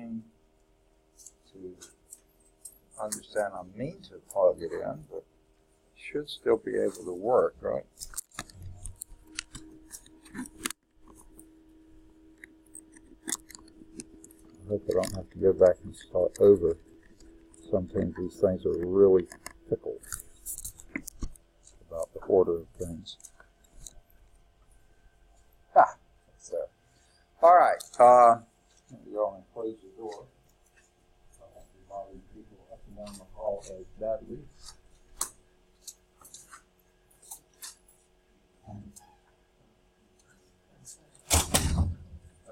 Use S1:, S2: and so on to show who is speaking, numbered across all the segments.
S1: seem to understand I mean to plug it in, but it should still be able to work, right? I hope I don't have to go back and start over. Sometimes these things are really fickle about the order of things. Ah, that's there. All right. Let me go and close the door. I won't be bothering people up and down the hall as badly.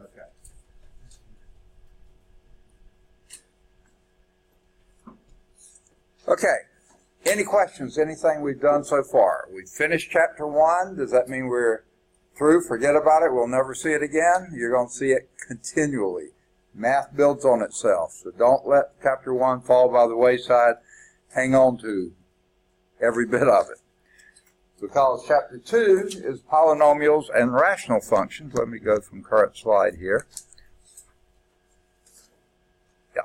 S1: Okay. Okay. Any questions? Anything we've done so far? We've finished chapter 1. Does that mean we're through? Forget about it. We'll never see it again. You're going to see it continually. Math builds on itself. So don't let chapter 1 fall by the wayside. Hang on to every bit of it. Because chapter 2 is polynomials and rational functions. Let me go from current slide here. Yeah.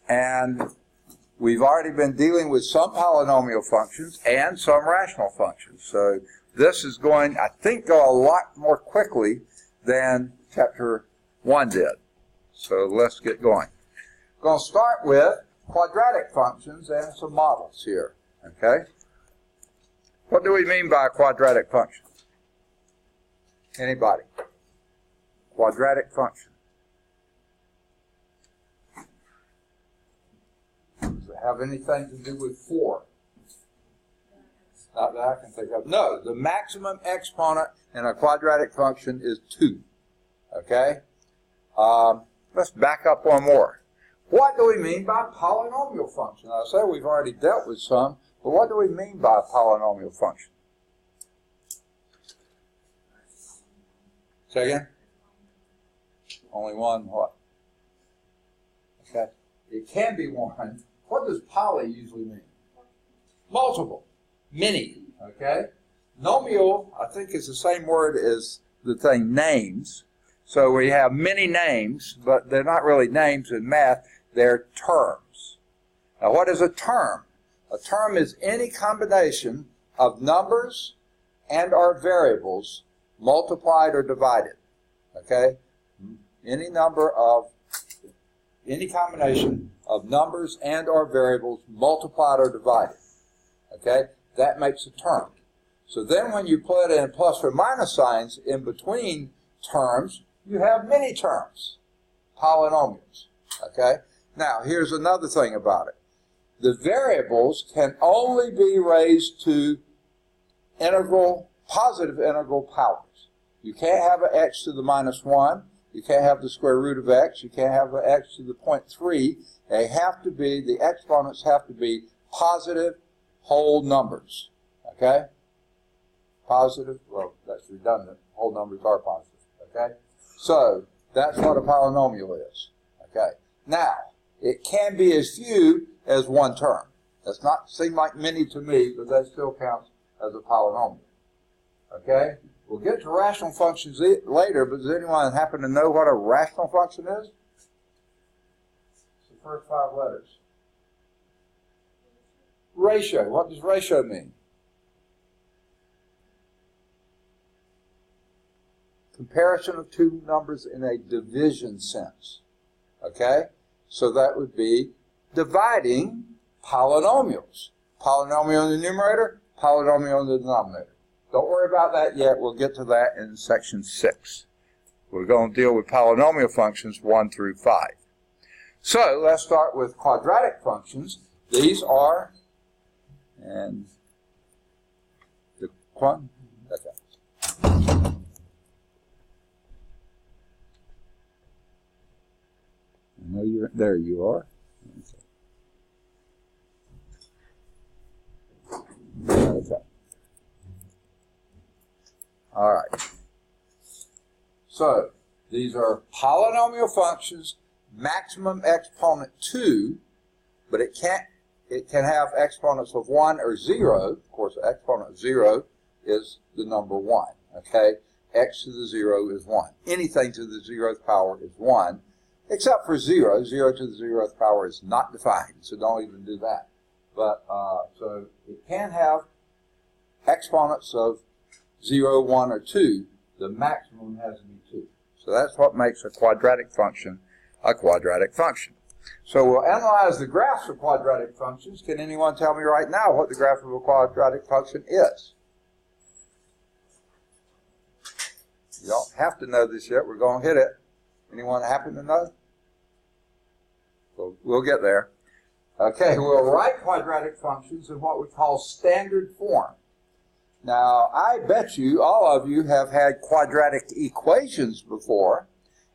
S1: And we've already been dealing with some polynomial functions and some rational functions. So this is going, I think, go a lot more quickly than chapter 1 did. So let's get going. I'm going to start with quadratic functions and some models here. Okay? What do we mean by a quadratic function? Anybody? Quadratic function. Does it have anything to do with 4? Not that I can think of. No, the maximum exponent in a quadratic function is 2. Okay? Let's back up one more. What do we mean by polynomial function? I say we've already dealt with some, but what do we mean by a polynomial function? Say again? Only one what? Okay. It can be one. What does poly usually mean? Multiple. Many. Okay? Nomial, I think, is the same word as the thing names. So we have many names, but they're not really names in math. They're terms. Now, what is a term? A term is any combination of numbers and or variables multiplied or divided. Okay? Any combination of numbers and or variables multiplied or divided. Okay? That makes a term. So then when you put in plus or minus signs in between terms, you have many terms, polynomials. Okay? Now, here's another thing about it. The variables can only be raised to positive integral powers. You can't have an x to the minus 1. You can't have the square root of x. You can't have an x to the 0.3. They have to be, the exponents have to be positive whole numbers. Okay? Positive, well, that's redundant. Whole numbers are positive. Okay? So, that's what a polynomial is. Okay? Now, it can be as few as one term. That's not seem like many to me, but that still counts as a polynomial. Okay? We'll get to rational functions later, but does anyone happen to know what a rational function is? It's the first 5 letters. Ratio. What does ratio mean? Comparison of two numbers in a division sense. Okay? So that would be dividing polynomials. Polynomial in the numerator, polynomial in the denominator. Don't worry about that yet. We'll get to that in section 6. We're going to deal with polynomial functions 1 through 5. So let's start with quadratic functions. These are, and the one, okay. I know you're, there you are. Okay. All right. So, these are polynomial functions, maximum exponent 2, but it can have exponents of 1 or 0. Of course, the exponent of 0 is the number 1. Okay? X to the 0 is 1. Anything to the 0th power is 1. except for 0. 0 to the 0th power is not defined, so don't even do that. But so it can have exponents of 0, 1, or 2. The maximum has to be 2. So that's what makes a quadratic function a quadratic function. So we'll analyze the graphs of quadratic functions. Can anyone tell me right now what the graph of a quadratic function is? You don't have to know this yet. We're going to hit it. Anyone happen to know? We'll get there. Okay, we'll write quadratic functions in what we call standard form. Now, I bet you, all of you have had quadratic equations before,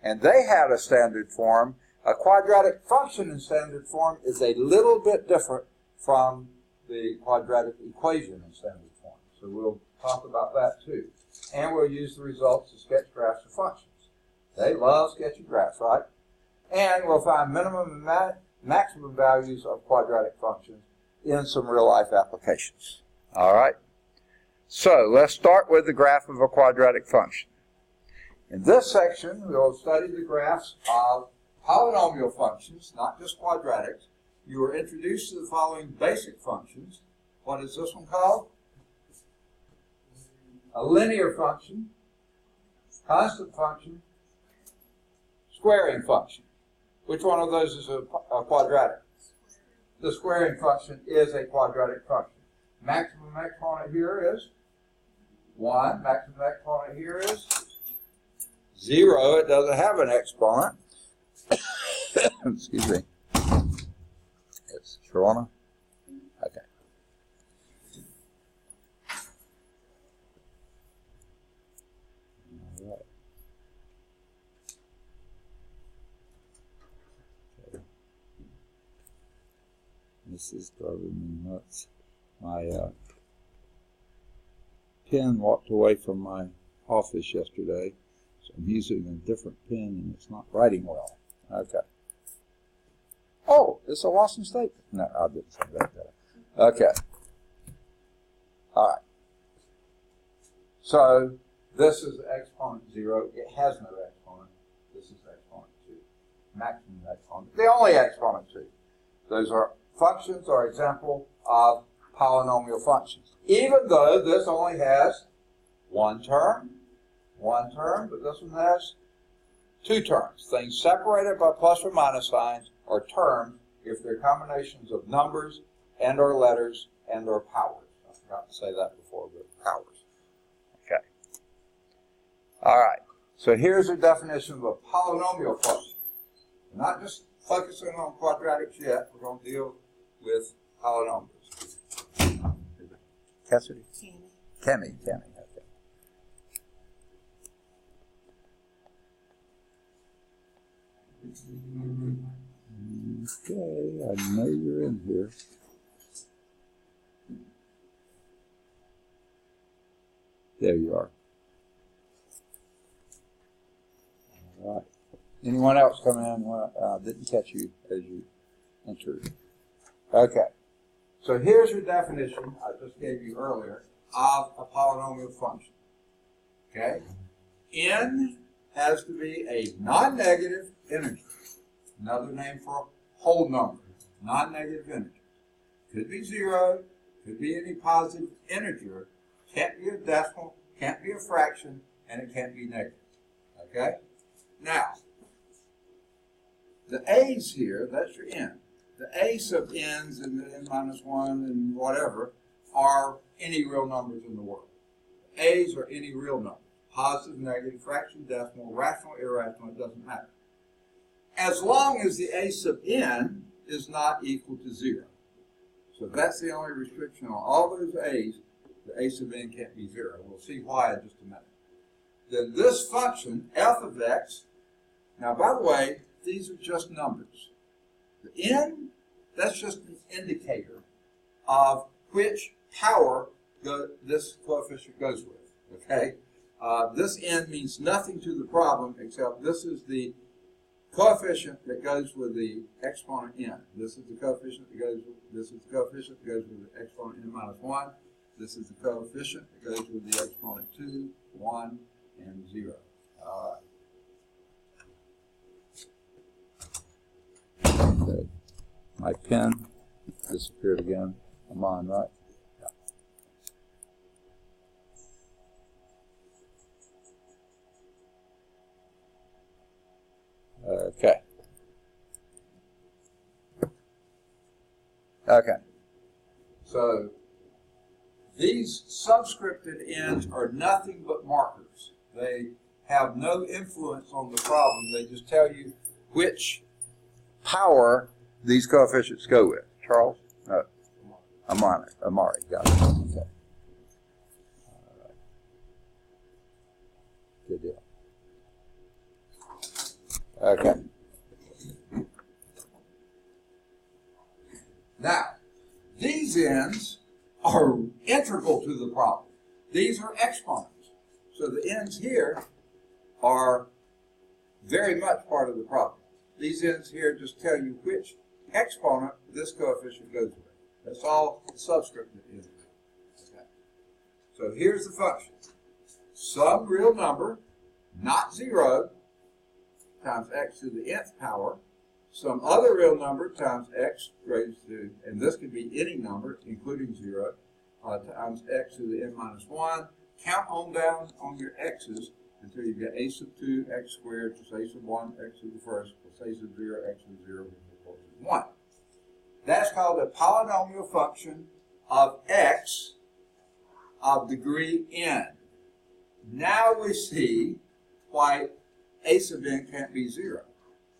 S1: and they had a standard form. A quadratic function in standard form is a little bit different from the quadratic equation in standard form. So we'll talk about that too. And we'll use the results to sketch graphs of functions. They love sketching graphs, right? And we'll find minimum and maximum values of quadratic functions in some real-life applications. All right? So let's start with the graph of a quadratic function. In this section, we'll study the graphs of polynomial functions, not just quadratics. You are introduced to the following basic functions. What is this one called? A linear function, constant function, squaring function. Which one of those is a quadratic? The squaring function is a quadratic function. Maximum exponent here is 1. Maximum exponent here is 0. It doesn't have an exponent. Excuse me. It's Sharona. Okay. All right. Okay. This is driving me nuts. My pen walked away from my office yesterday, so I'm using a different pen and it's not writing well. Okay. Oh, it's a Lawson statement. No, I didn't say that. Okay. All right. So this is exponent 0. It has no exponent. This is exponent 2. Maximum exponent. The only exponent 2. Those are functions or example of polynomial functions. Even though this only has one term, but this one has 2 terms. Things separated by plus or minus signs are terms if they're combinations of numbers and or letters and or powers. I forgot to say that before, but powers. Okay. All right. So here's a definition of a polynomial function. We're not just focusing on quadratics yet. We're going to deal with polynomials. Cassidy? Kemi. Okay. Okay, I know you're in here. There you are. All right. Anyone else come in? Well, didn't catch you as you entered. Okay. So here's your definition I just gave you earlier of a polynomial function. Okay? N has to be a non-negative integer. Another name for a whole number. Non-negative integer. Could be 0, could be any positive integer. Can't be a decimal, can't be a fraction, and it can't be negative. Okay? Now, the A's here, that's your N. The A sub n's and the n minus 1 and whatever are any real numbers in the world. A's are any real number. Positive, negative, fraction, decimal, rational, irrational, it doesn't matter. As long as the A sub n is not equal to 0. So that's the only restriction on all those A's. The A sub n can't be 0. We'll see why in just a minute. Then this function, f of x, now by the way, these are just numbers. The n, that's just an indicator of which power this coefficient goes with, okay? This n means nothing to the problem except this is the coefficient that goes with the exponent n. This is the coefficient that goes with, this is the coefficient that goes with the exponent n minus 1. This is the coefficient that goes with the exponent 2, 1, and 0. All right. Okay. My pen disappeared again. I'm on, right? Yeah. Okay. Okay. So these subscripted ends are nothing but markers. They have no influence on the problem. They just tell you which power these coefficients go with. Charles? No. Amari. Got it. Okay. All right. Good deal. Okay. Now, these ends are integral to the problem. These are exponents. So the ends here are very much part of the problem. These ends here just tell you which exponent this coefficient goes with. That's all the subscripted ends. Okay. So here's the function. Some real number, not 0, times x to the nth power, some other real number times x raised to, and this could be any number, including 0, times x to the n minus 1. Count on down on your x's until you get a sub 2, x squared, plus a sub 1, x to the first, plus a sub 0, x to 0, which equals 1. That's called a polynomial function of x of degree n. Now we see why a sub n can't be 0.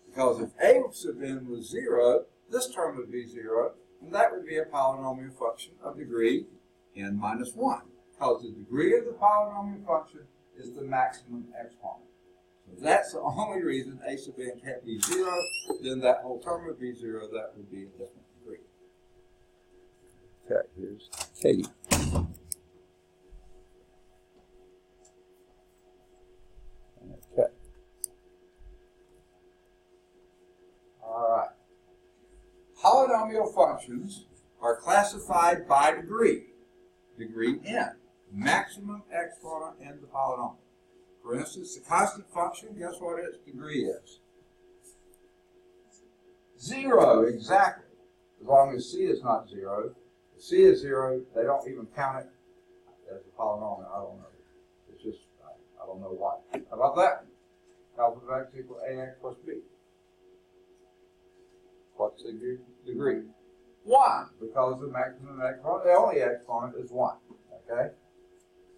S1: Because if a sub n was 0, this term would be 0, and that would be a polynomial function of degree n minus 1. Because the degree of the polynomial function is the maximum exponent. So that's the only reason a sub n can't be 0. Then that whole term would be 0. That would be a different degree. Okay, here's Katie. Okay. All right. Polynomial functions are classified by degree. Degree n. Maximum exponent in the polynomial. For instance, the constant function, guess what its degree is? 0, exactly. As long as c is not 0. If c is 0, they don't even count it as a polynomial. I don't know. It's just, I don't know why. How about that? Alpha of x equals ax plus b. What's the degree? 1, because the maximum exponent, the only exponent is 1. Okay?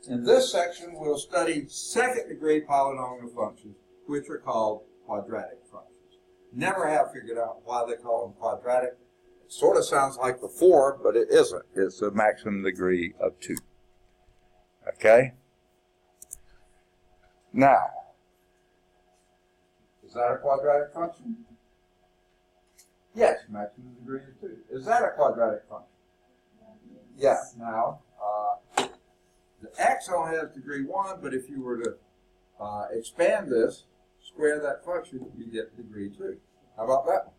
S1: In this section, we'll study second-degree polynomial functions, which are called quadratic functions. Never have figured out why they call them quadratic. It sort of sounds like the 4, but it isn't. It's a maximum degree of 2. Okay? Now, is that a quadratic function? Yes, maximum degree of 2. Is that a quadratic function? Yeah. Now, the x only has degree 1, but if you were to expand this, square that function, you get degree 2. How about that one?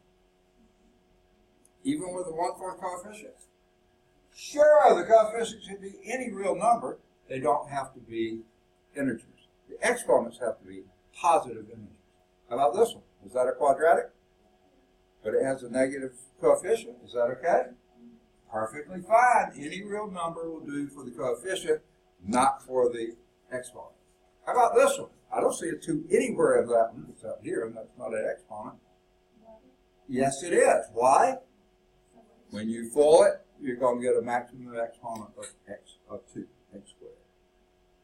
S1: Even with a 1/4 coefficient? Sure, the coefficient should be any real number. They don't have to be integers. The exponents have to be positive integers. How about this one? Is that a quadratic? But it has a negative coefficient. Is that okay? Perfectly fine. Any real number will do for the coefficient, not for the exponent. How about this one? I don't see a 2 anywhere in that one. It's up here, and that's not an exponent. Yes, it is. Why? When you foil it, you're going to get a maximum exponent of x of 2, x squared.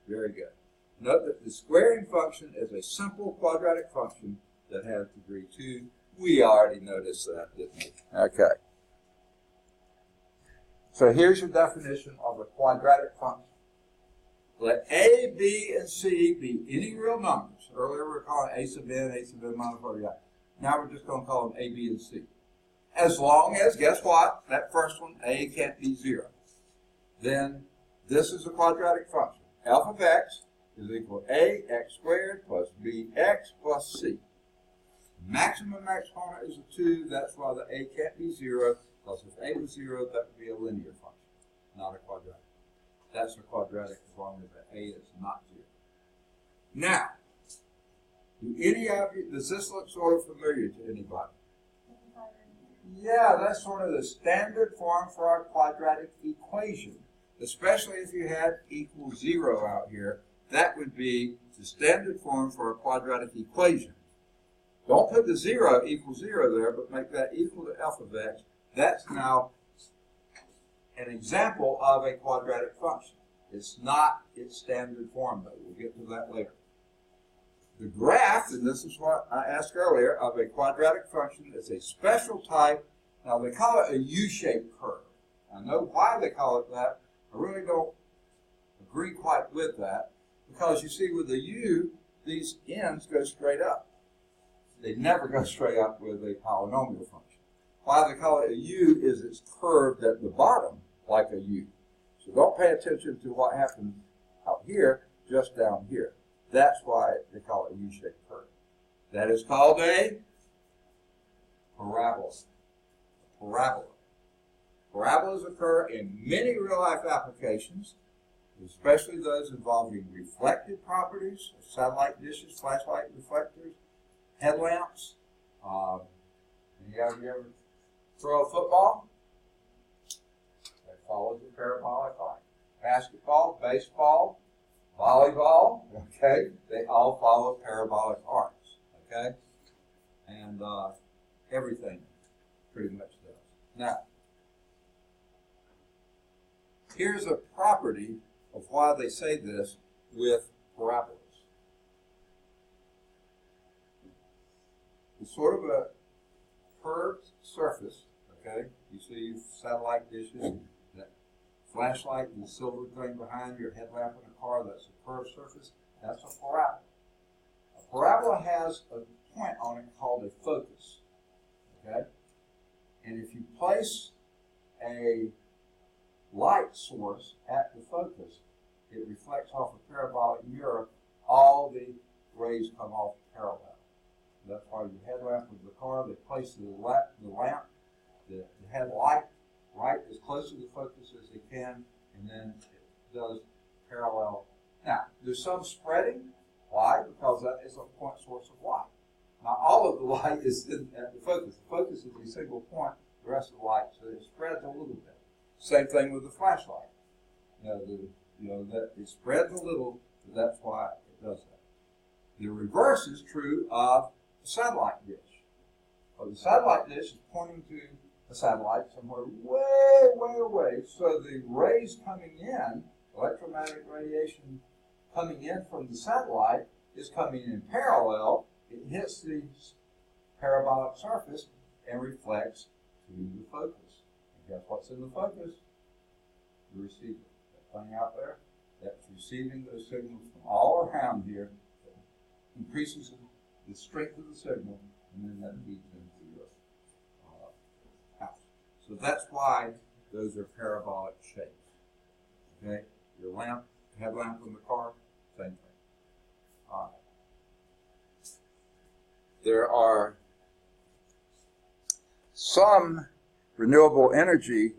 S1: Very good. Note that the squaring function is a simple quadratic function that has degree 2. We already noticed that, didn't we? Okay. So here's your definition of a quadratic function. Let a, b, and c be any real numbers. Earlier we were calling a sub n minus 40i. Now we're just going to call them a, b, and c. As long as, guess what? That first one, a, can't be 0. Then this is a quadratic function. F of x is equal to a x squared plus bx plus c. Maximum exponent is a 2. That's why the a can't be 0. Because if a was 0, that would be a linear function, not a quadratic. That's a quadratic as long as the a is not 0. Now, do any of you, does this look sort of familiar to anybody? Yeah, that's sort of the standard form for our quadratic equation, especially if you had equals 0 out here. That would be the standard form for a quadratic equation. Don't put the 0 equals 0 there, but make that equal to f of x. That's now an example of a quadratic function. It's not its standard form, though. We'll get to that later. The graph, and this is what I asked earlier, of a quadratic function is a special type. Now, they call it a U-shaped curve. I know why they call it that. I really don't agree quite with that, because you see with the U, these ends go straight up. They never go straight up with a polynomial function. Why they call it a U is it's curved at the bottom like a U. So don't pay attention to what happens out here, just down here. That's why they call it a U-shaped curve. That is called a parabola. Parabola. Parabolas occur in many real-life applications, especially those involving reflective properties, satellite dishes, flashlight reflectors, headlamps. You ever throw a football? That follows the parabolic line. Basketball, baseball, volleyball, okay? They all follow parabolic arcs, okay? And everything pretty much does. Now, here's a property of why they say this with parabolas. It's sort of a curved surface, okay? You see satellite dishes, that flashlight, the silver thing behind your headlamp in a car, that's a curved surface. That's a parabola. A parabola has a point on it called a focus, okay? And if you place a light source at the focus, it reflects off a parabolic mirror. All the rays come off parallel. That's why your headlamp of the car, they place the headlight right as close to the focus as they can, and then it does parallel. Now, there's some spreading. Why? Because that is a point source of light. Not all of the light is at the focus. The focus is a single point, the rest of the light, so it spreads a little bit. Same thing with the flashlight. That it spreads a little, but that's why it does that. The reverse is true of a satellite dish. Well, the satellite dish is pointing to a satellite somewhere way, way away, so the rays coming in, electromagnetic radiation coming in from the satellite, is coming in parallel. It hits the parabolic surface and reflects to the focus. And guess what's in the focus? The receiver. That thing out there, that's receiving those signals from all around here, that increases the strength of the signal, and then that feeds into your house. So that's why those are parabolic shapes. Okay? Your lamp, headlamp in the car, same thing. There are some renewable energy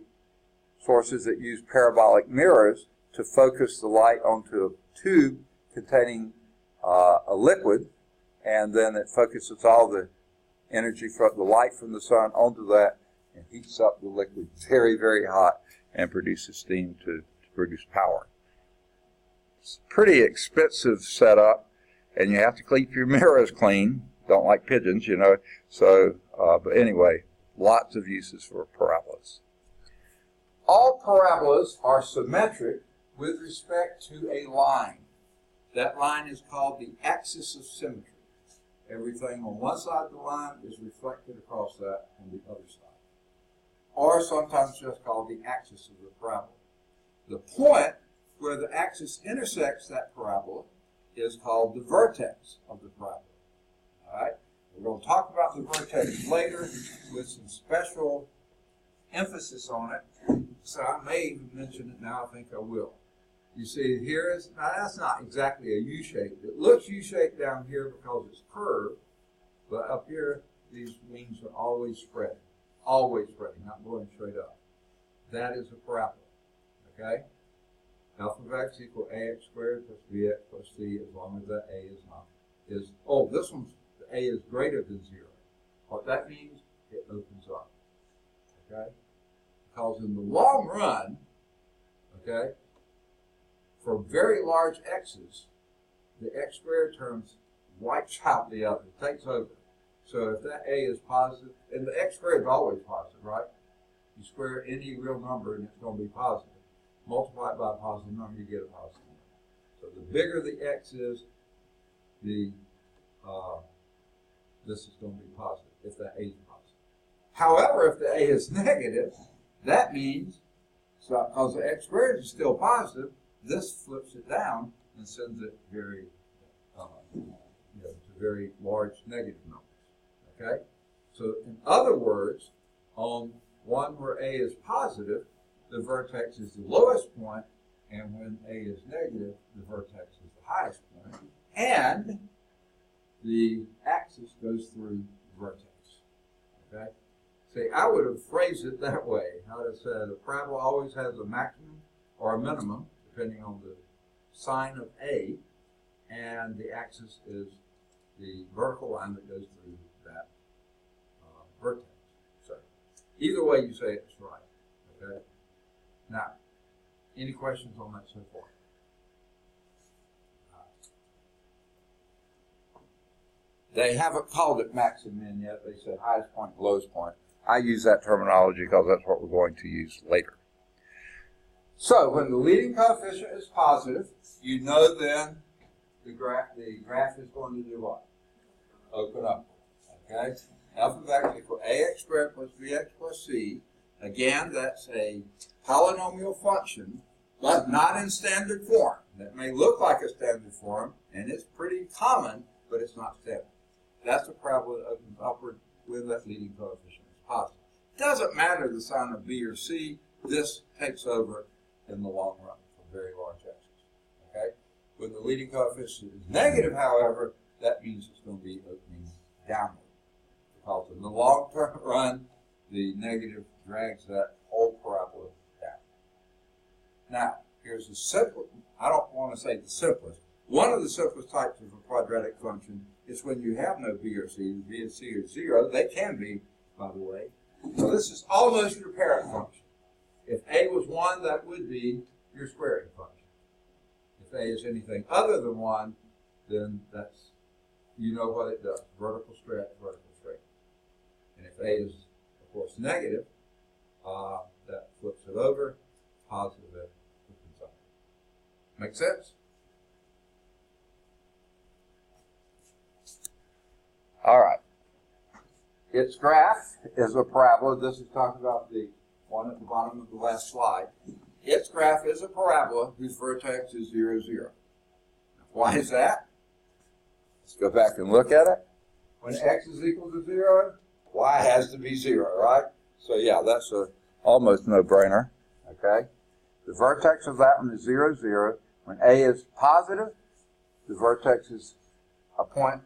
S1: sources that use parabolic mirrors to focus the light onto a tube containing a liquid, and then it focuses all the energy from the light from the sun onto that and heats up the liquid very, very hot and produces steam to produce power. It's a pretty expensive setup, and you have to keep your mirrors clean. Don't like pigeons, So, but anyway, lots of uses for parabolas. All parabolas are symmetric with respect to a line. That line is called the axis of symmetry. Everything on one side of the line is reflected across that on the other side. Or sometimes just called the axis of the parabola. The point where the axis intersects that parabola is called the vertex of the parabola. All right? We're going to talk about the vertex later with some special emphasis on it. So I may even mention it now. I think I will. You see, now that's not exactly a U-shape. It looks U-shaped down here because it's curved, but up here, these wings are always spreading, not going straight up. That is a parabola, okay? F of x equal ax squared plus bx plus c, as long as that a is this one's, the a is greater than 0. What that means, it opens up. okay? Because in the long run, okay, for very large x's, the x squared terms wipes out the other, takes over. So if that a is positive, and the x squared is always positive, right? You square any real number and it's going to be positive. Multiply it by a positive number, you get a positive number. So the bigger the x is, the this is going to be positive, if that a is positive. However, if the a is negative, that means, so because the x squared is still positive, this flips it down and sends it very, to very large negative numbers. Okay? So in other words, on one where a is positive, the vertex is the lowest point, and when a is negative, the vertex is the highest point, and the axis goes through the vertex. Okay? See, I would have phrased it that way. I would have said a parabola always has a maximum or a minimum, depending on the sign of A, and the axis is the vertical line that goes through that vertex. So, either way you say it's right. Okay? Now, any questions on that so far? They haven't called it max and min yet. They said highest point, lowest point. I use that terminology because that's what we're going to use later. So when the leading coefficient is positive, you know then the graph is going to do what? Open up. Okay? F of x equals ax squared plus bx plus c. Again, that's a polynomial function, but not in standard form. That may look like a standard form, and it's pretty common, but it's not standard. That's a parabola that opens upward when that leading coefficient is positive. Doesn't matter the sign of b or c, this takes over in the long run for very large x's. Okay? When the leading coefficient is negative, however, that means it's going to be opening downward. Because in the long term run, the negative drags that whole parabola down. Now, here's the simple, I don't want to say the simplest. One of the simplest types of a quadratic function is when you have no b or c. The b and c are 0. They can be, by the way. So this is almost your parent function. If a was 1, that would be your squaring function. If a is anything other than 1, then that's, you know what it does. Vertical stretch, vertical straight. And if a is, of course, negative, that flips it over. Positive, it opens up. Make sense? All right. Its graph is a parabola. This is talking about the one at the bottom of the last slide. Its graph is a parabola whose vertex is 0, 0. Why is that? Let's go back and look at it. When x is equal to 0, y has to be 0, right? So yeah, that's a almost no-brainer. Okay? The vertex of that one is 0, 0. When a is positive, the vertex is a point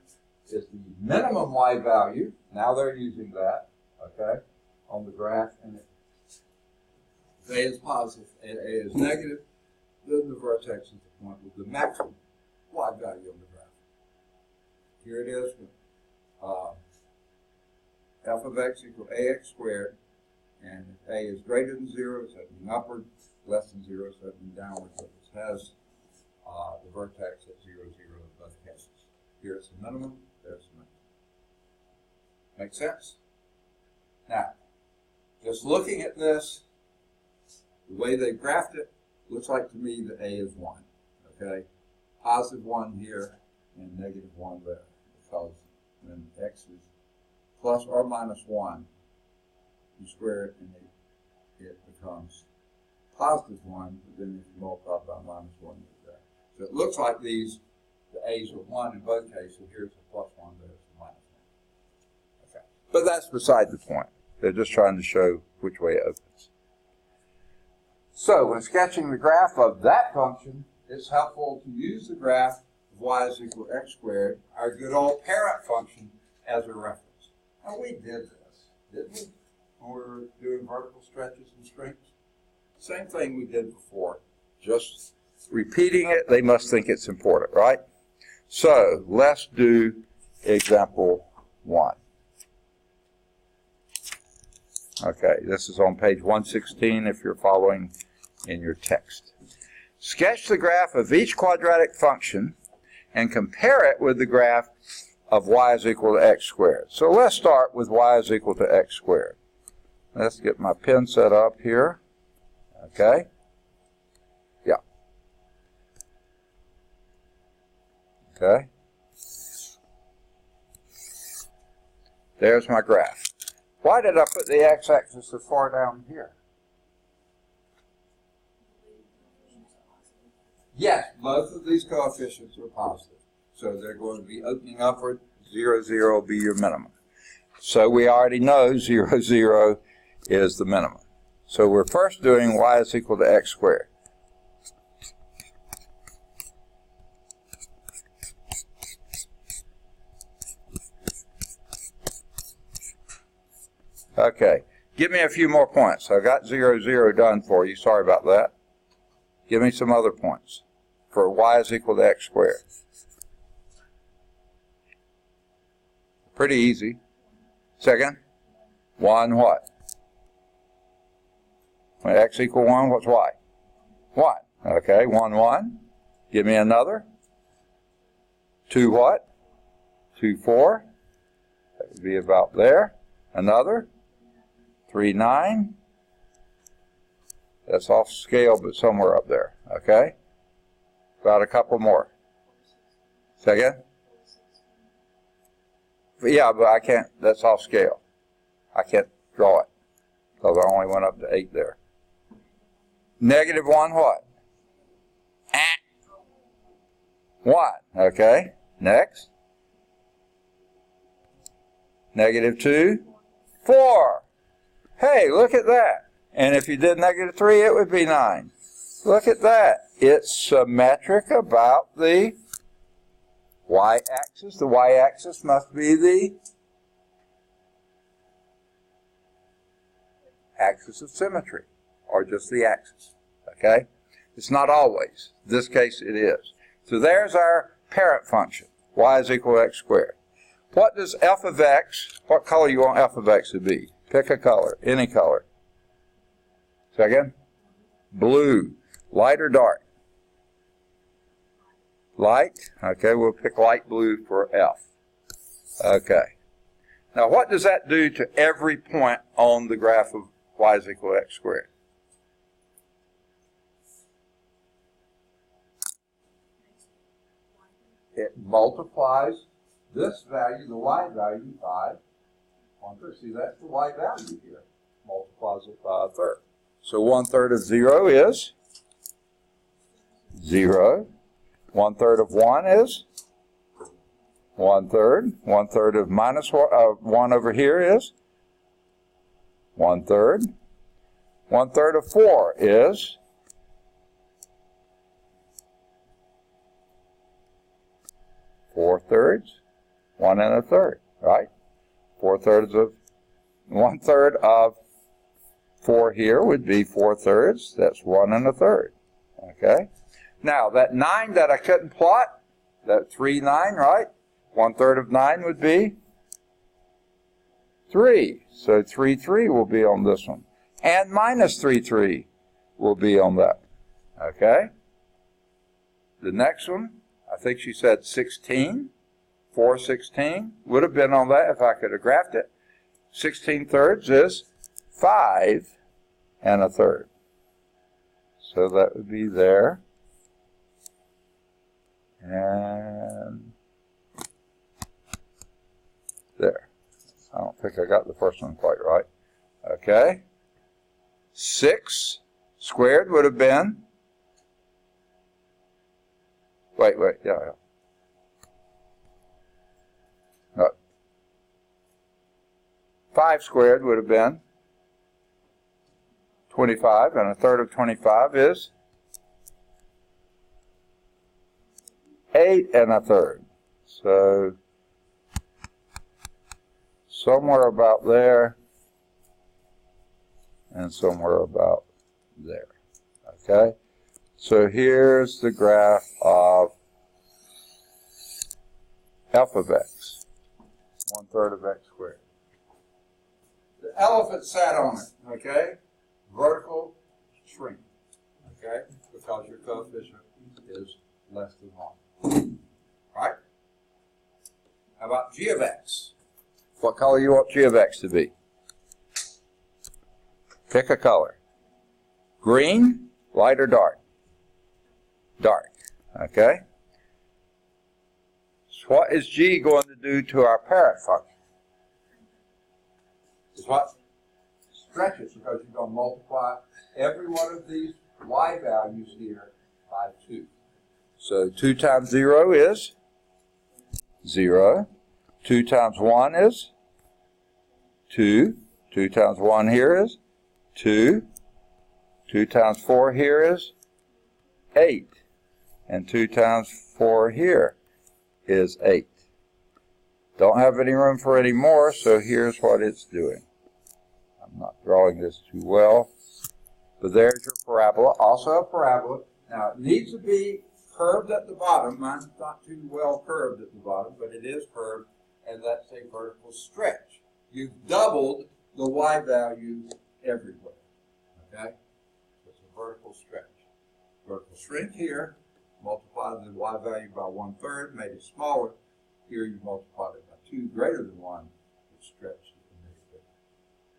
S1: is the minimum y value. Now they're using that, okay, on the graph, and if a is positive and a is negative, then the vertex is the point with the maximum y value on the graph. Here it is. F of x equals ax squared, and if a is greater than 0, it's heading upward, less than 0, it's heading downward, so it has the vertex at 0, 0 in both cases. Here it's the minimum, there's the minimum. Make sense? Now, just looking at this, the way they graphed it, looks like to me that a is 1. Okay? Positive 1 here and negative 1 there. Because when x is plus or minus 1, you square it and it becomes positive 1, but then if you multiply by minus 1, it's there. So it looks like these, the a's are 1 in both cases. Here's a plus 1, there's a minus 1. Okay. But that's beside the point. They're just trying to show which way it opens. So when sketching the graph of that function, it's helpful to use the graph of y is equal to x squared, our good old parent function, as a reference. And we did this, didn't we? When we were doing vertical stretches and strings. Same thing we did before. Just repeating it, they must think it's important, right? So let's do example 1. Okay, this is on page 116 if you're following in your text. Sketch the graph of each quadratic function and compare it with the graph of y is equal to x squared. So let's start with y is equal to x squared. Let's get my pen set up here. Okay. Yeah. Okay. There's my graph. Why did I put the x-axis so far down here? Yes, both of these coefficients are positive. So they're going to be opening upward. 0, 0 will be your minimum. So we already know 0, 0 is the minimum. So we're first doing y is equal to x squared. Okay, give me a few more points. I got 0, 0 done for you. Sorry about that. Give me some other points for y is equal to x squared. Pretty easy. Second, 1 what? When x equal 1, what's y? 1. Okay, 1, 1. Give me another. 2 what? 2, 4. That would be about there. Another. 3, 9. That's off scale, but somewhere up there. Okay? About a couple more. Second? Yeah, but I can't, that's off scale. I can't draw it, because I only went up to 8 there. Negative 1 what? 1, okay. Next. Negative 2, 4. Hey, look at that. And if you did negative 3, it would be 9. Look at that. It's symmetric about the y-axis. The y-axis must be the axis of symmetry, or just the axis. Okay? It's not always. In this case, it is. So there's our parent function. Y is equal to x squared. What does f of x, what color you want f of x to be? Pick a color, any color. Second? Blue. Light or dark? Light. Okay, we'll pick light blue for f. Okay. Now what does that do to every point on the graph of y is equal to x squared? It multiplies this value, the y value, by 1/3. See, that's the y value here. Multiplies it by 1/3. So 1/3 of 0 is 0. 1/3 of 1 is 1/3. 1/3 of minus 1 over here is 1/3. 1/3 of 4 is 4/3. 1 1/3, right? 4/3 of 1/3 of 4 here would be 4/3. That's 1 1/3. Okay. Now that 9 that I couldn't plot, that 3, 9, right? 1/3 of 9 would be 3. So 3, 3 will be on this one. And minus 3, 3 will be on that. Okay? The next one, I think she said 16. 4/16 would have been on that if I could have graphed it. 16/3 is 5 1/3. So that would be there. And there. I don't think I got the first one quite right. Okay. 6 squared would have been, yeah. No. 5 squared would have been 25, and 1/3 of 25 is 8 1/3. So somewhere about there and somewhere about there. Okay? So here's the graph of f of x. 1/3 of x squared. The elephant sat on it, okay? Vertical shrink, okay? Because your coefficient is less than 1. Right? How about g of x? What color you want g of x to be? Pick a color. Green, light or dark? Dark, okay? So what is g going to do to our parent function? It's what? Stretch it, because you're going to multiply every one of these y values here by 2. So 2 times 0 is 0. 2 times 1 is 2. 2 times 1 here is 2. 2 times 4 here is 8. And 2 times 4 here is 8. Don't have any room for any more, so here's what it's doing. I'm not drawing this too well, but there's your parabola. Also a parabola. Now, it needs to be curved at the bottom. Mine's not too well curved at the bottom, but it is curved, and that's a vertical stretch. You've doubled the y value everywhere, okay? So it's a vertical stretch. Vertical shrink here, multiply the y value by 1/3, made it smaller. Here you multiplied it by 2 greater than 1, it stretched it and made it bigger.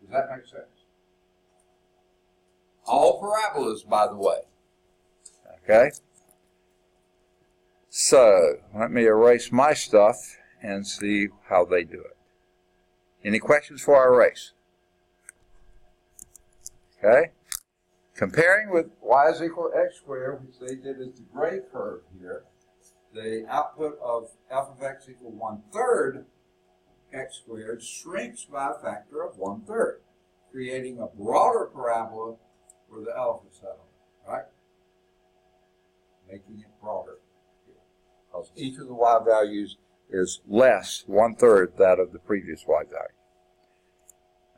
S1: Does that make sense? All parabolas, by the way. Okay? So, let me erase my stuff and see how they do it. Any questions for our erase? Okay? Comparing with y is equal to x squared, which they did as the gray curve here, the output of f of x equal 1/3 x squared shrinks by a factor of 1/3, creating a broader parabola where the elephant sat on it, right? Making it broader here. Because each of the y values is less 1/3 that of the previous y value.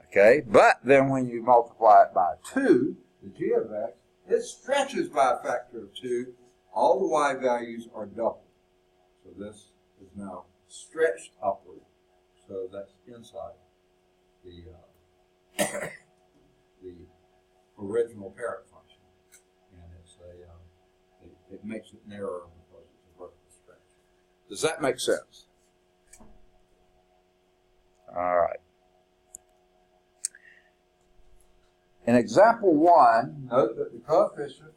S1: Okay, but then when you multiply it by 2, the g of x, it stretches by a factor of 2. All the y values are doubled. So this is now stretched upward. So that's inside the the original parent function. And it's it makes it narrower because it's a vertical stretch. Does that make sense? All right. In example 1, note that the coefficient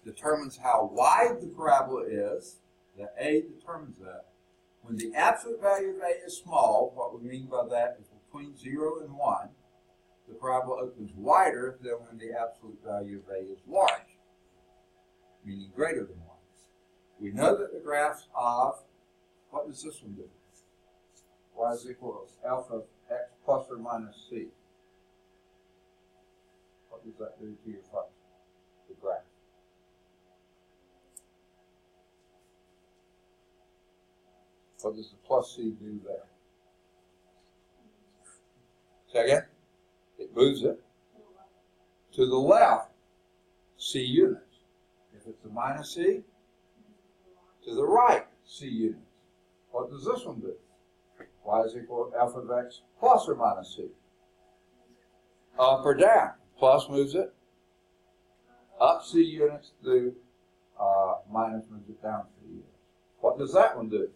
S1: determines how wide the parabola is. That A determines that. When the absolute value of A is small, what we mean by that is between 0 and 1, the parabola opens wider than when the absolute value of A is large, meaning greater than 1. We know that the graphs of, what does this one do? Y is equal to alpha of x plus or minus c. What does that do to your function, the graph? What does the plus c do there? Say again? It moves it to the left, c units. If it's a minus c, to the right, c units. What does this one do? Y is equal to alpha of x plus or minus c. Up or down. Plus moves it up c units, through minus moves it down c units. What does that one do?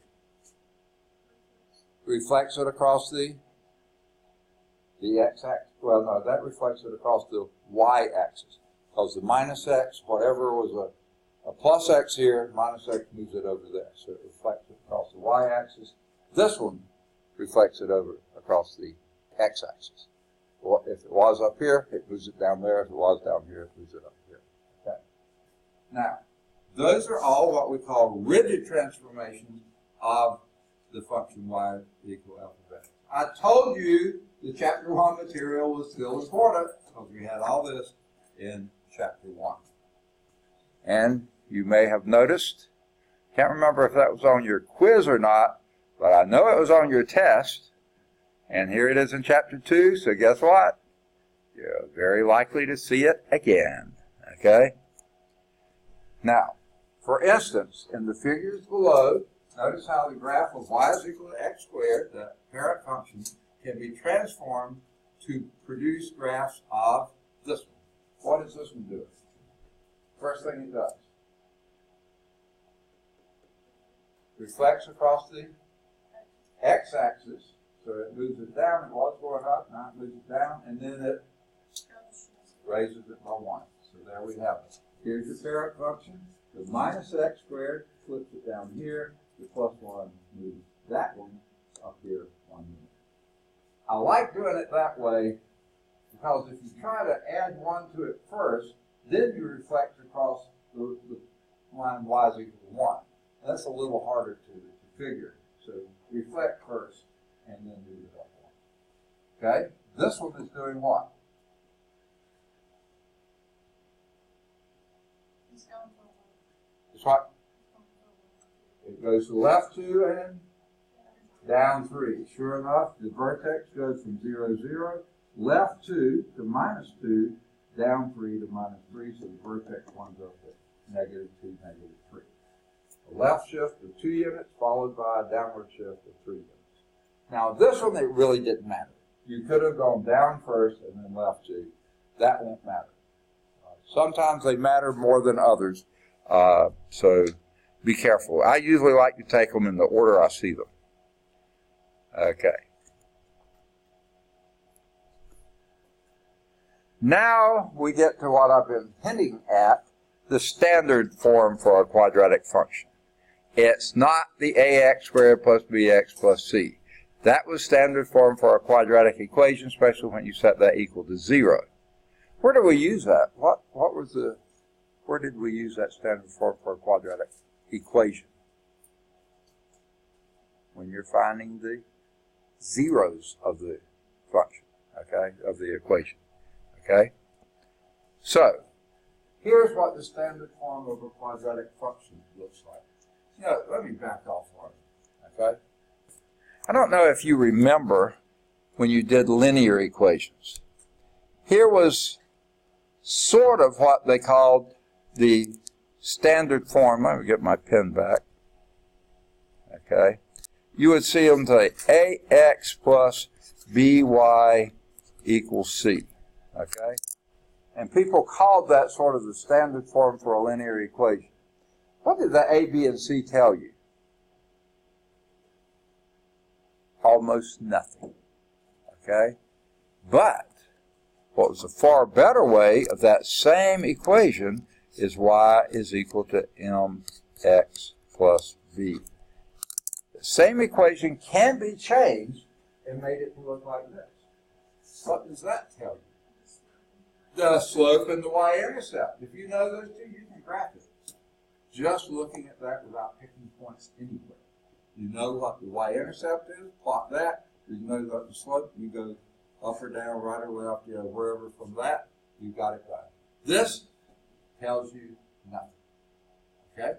S1: Reflects it across the x-axis. Well, no, that reflects it across the y-axis. Because the minus x, whatever was a plus x here, minus x moves it over there. So it reflects it across the y-axis. This one reflects it over across the x-axis. Well, if it was up here, it moves it down there. If it was down here, it moves it up here. Okay. Now, those are all what we call rigid transformations of the function y equal alpha of x. I told you the chapter 1 material was still important because we had all this in chapter 1. And you may have noticed, can't remember if that was on your quiz or not, but I know it was on your test. And here it is in chapter 2, so guess what? You're very likely to see it again. Okay? Now, for instance, in the figures below, notice how the graph of y is equal to x squared, the parent function, can be transformed to produce graphs of this one. What does this one do? First thing it does, reflects across the x-axis, so it moves it down. It was going up, now it moves it down, and then it raises it by 1. So there we have it. Here's your parent function. The minus x squared flips it down here. The plus 1 moves that one up here 1 unit. I like doing it that way because if you try to add 1 to it first, then you reflect across the line y is equal to 1. That's a little harder to figure. So reflect first and then do the other one. Okay? This one is doing what? It's what? It goes to the left 2 and down 3. Sure enough, the vertex goes from 0, 0, left 2 to minus 2, down 3 to minus 3, so the vertex winds up at negative 2, negative 3. A left shift of 2 units followed by a downward shift of 3 units. Now this one, it really didn't matter. You could have gone down first and then left 2. That won't matter. Sometimes they matter more than others, so be careful. I usually like to take them in the order I see them. Okay. Now we get to what I've been hinting at, the standard form for a quadratic function. It's not the ax squared plus bx plus c. That was standard form for a quadratic equation, especially when you set that equal to 0. Where do we use that? Where did we use that standard form for a quadratic equation? When you're finding the zeros of the function, okay, of the equation, okay? So, here's what the standard form of a quadratic function looks like. Let me back off one, okay? I don't know if you remember when you did linear equations. Here was sort of what they called the standard form. Let me get my pen back. Okay. You would see them say ax plus by equals c. Okay. And people called that sort of the standard form for a linear equation. What did the a, b, and c tell you? Almost nothing. Okay. But what was a far better way of that same equation is y is equal to mx plus b. The same equation can be changed and made it look like this. What does that tell you? The slope and the y-intercept. If you know those two, you can graph it. Just looking at that without picking points anywhere. You know what the y-intercept is, plot that. You know what the slope, you go up or down, right or left, wherever from that, you got it done. This tells you nothing. Okay?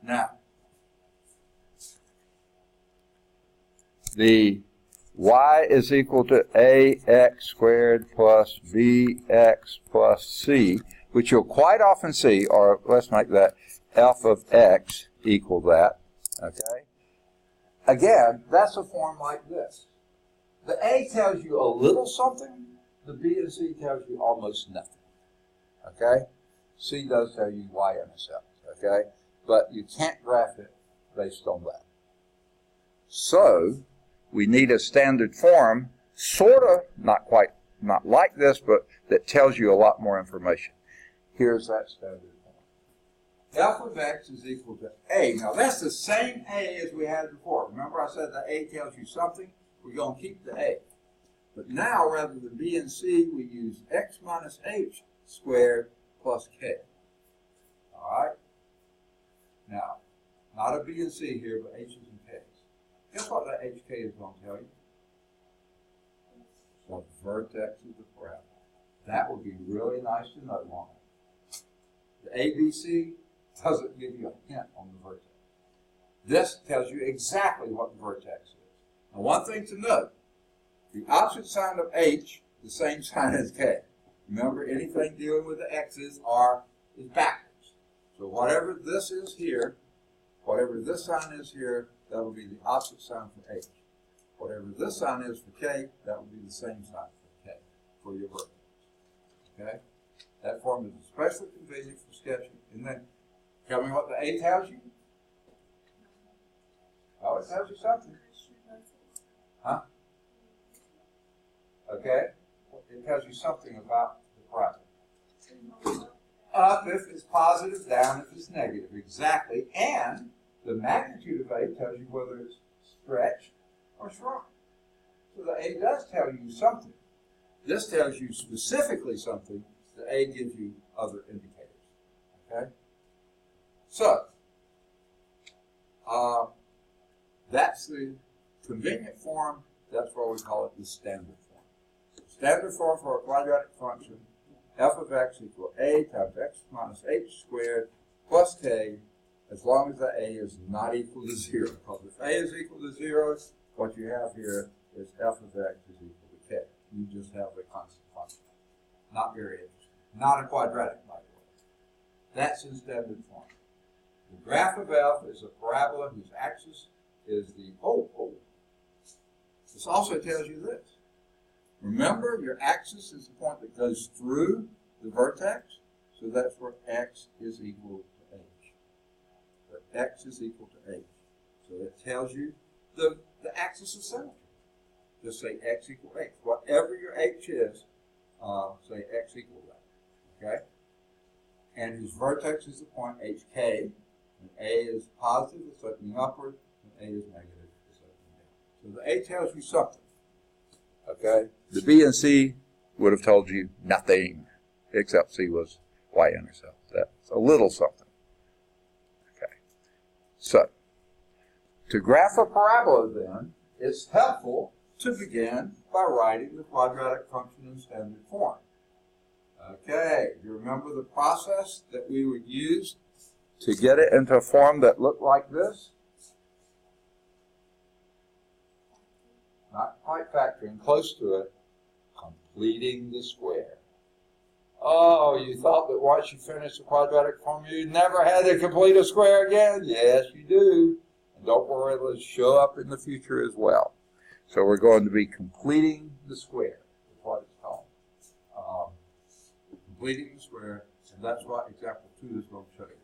S1: Now, the y is equal to ax squared plus bx plus c, which you'll quite often see, or let's make that f of x equal that. Okay? Again, that's a form like this. The A tells you a little something, the B and C tells you almost nothing. Okay? C does tell you y-intercept, okay? But you can't graph it based on that. So, we need a standard form, sort of, not like this, but that tells you a lot more information. Here's that standard form. F of x is equal to A. Now, that's the same A as we had before. Remember I said the A tells you something? We're going to keep the A. But now, rather than B and C, we use x minus h squared plus k. All right? Now, not a B and C here, but h's and k's. Guess what that hk is going to tell you? The vertex of the parabola. That would be really nice to know, won't it? The ABC doesn't give you a hint on the vertex. This tells you exactly what the vertex is. Now, one thing to note, the opposite sign of h, the same sign as k. Remember, anything dealing with the x's is backwards. So whatever this is here, whatever this sign is here, that will be the opposite sign for h. Whatever this sign is for k, that will be the same sign for k. for your vertex. Okay? That form is especially convenient for sketching. And then, tell me what the A tells you. Oh, it tells you something. Huh? Okay? It tells you something about the parabola. Up if it's positive, down if it's negative. Exactly. And the magnitude of A tells you whether it's stretched or shrunk. So the A does tell you something. This tells you specifically something. The A gives you other indicators. Okay? So, that's the convenient form. That's why we call it the standard form. Standard form for a quadratic function, f of x equals a times x minus h squared plus k, as long as the a is not equal to 0. Because if a is equal to 0, what you have here is f of x is equal to k. You just have a constant function. Not very interesting. Not a quadratic, by the way. That's in standard form. The graph of f is a parabola whose axis is the, this also tells you this. Remember, your axis is the point that goes through the vertex, so that's where x is equal to h. Where x is equal to h. So it tells you the axis of symmetry. Just say x equals h. Whatever your h is, say x equals that. Okay? And his vertex is the point hk. And a is positive, it's opening upward. And a is negative, it's opening down. So the a tells you something. Okay? The b and c would have told you nothing, except c was y-intercept. That's a little something. Okay. So, to graph a parabola then, it's helpful to begin by writing the quadratic function in standard form. Okay, you remember the process that we would use to get it into a form that looked like this? Not quite factoring, close to it. Completing the square. Oh, you thought that once you finished the quadratic form, you never had to complete a square again? Yes, you do. And don't worry, it'll show up in the future as well. So we're going to be completing the square, is what it's called. Completing the square, and that's what example 2 is going to show you.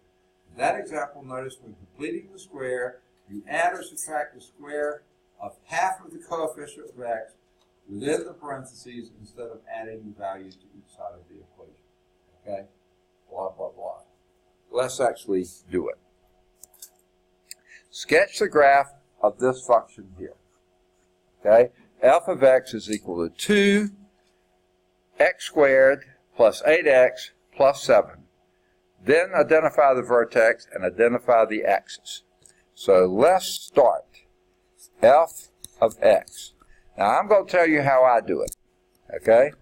S1: In that example, notice when completing the square, you add or subtract the square of half of the coefficient of x within the parentheses instead of adding the values to each side of the equation. Okay? Blah, blah, blah. Let's actually do it. Sketch the graph of this function here. Okay? F of x is equal to 2 x squared plus 8x plus 7. Then identify the vertex and identify the axis. So let's start. F of x. Now I'm going to tell you how I do it. Okay?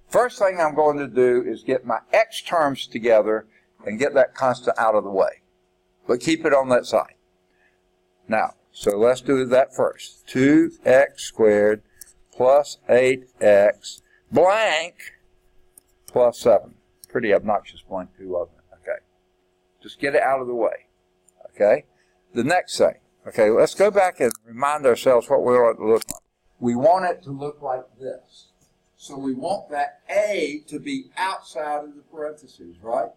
S1: First thing I'm going to do is get my x terms together and get that constant out of the way. But keep it on that side. Now, so let's do that first. 2x squared plus 8x blank plus 7. Pretty obnoxious blank too, wasn't it? Okay. Just get it out of the way. Okay? The next thing. Okay, let's go back and remind ourselves what we want it to look like. We want it to look like this. So we want that A to be outside of the parentheses, right?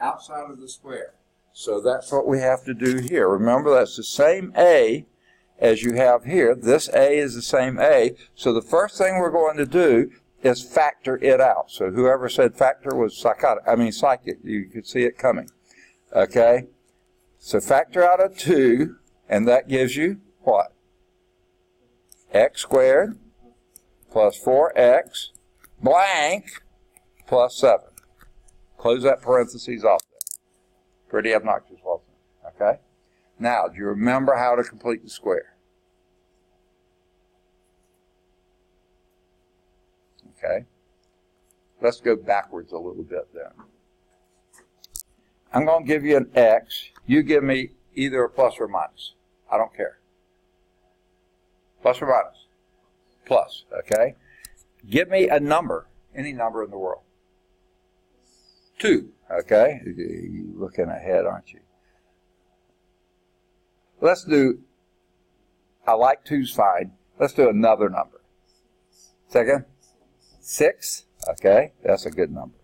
S1: Outside of the square. So that's what we have to do here. Remember, that's the same A as you have here. This A is the same A. So the first thing we're going to do is factor it out. So whoever said factor was psychic. You could see it coming. Okay? So factor out a 2, and that gives you what? X squared plus 4x blank plus 7. Close that parentheses off there. Pretty obnoxious, wasn't it? Okay? Now, do you remember how to complete the square? Okay? Let's go backwards a little bit then. I'm going to give you an x. You give me either a plus or minus. I don't care. Plus or minus? Plus, okay? Give me a number, any number in the world. 2, okay? You're looking ahead, aren't you? Let's do, I like 2's fine. Let's do another number. Second? 6? Okay, that's a good number.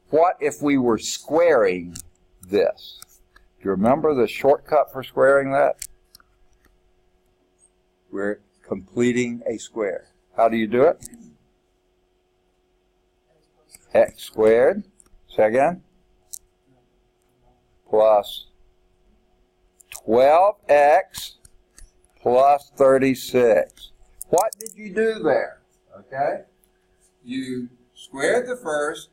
S1: What if we were squaring this? Do you remember the shortcut for squaring that? We're completing a square. How do you do it? X squared, say again, plus 12x plus 36. What did you do there? Okay? You squared the first,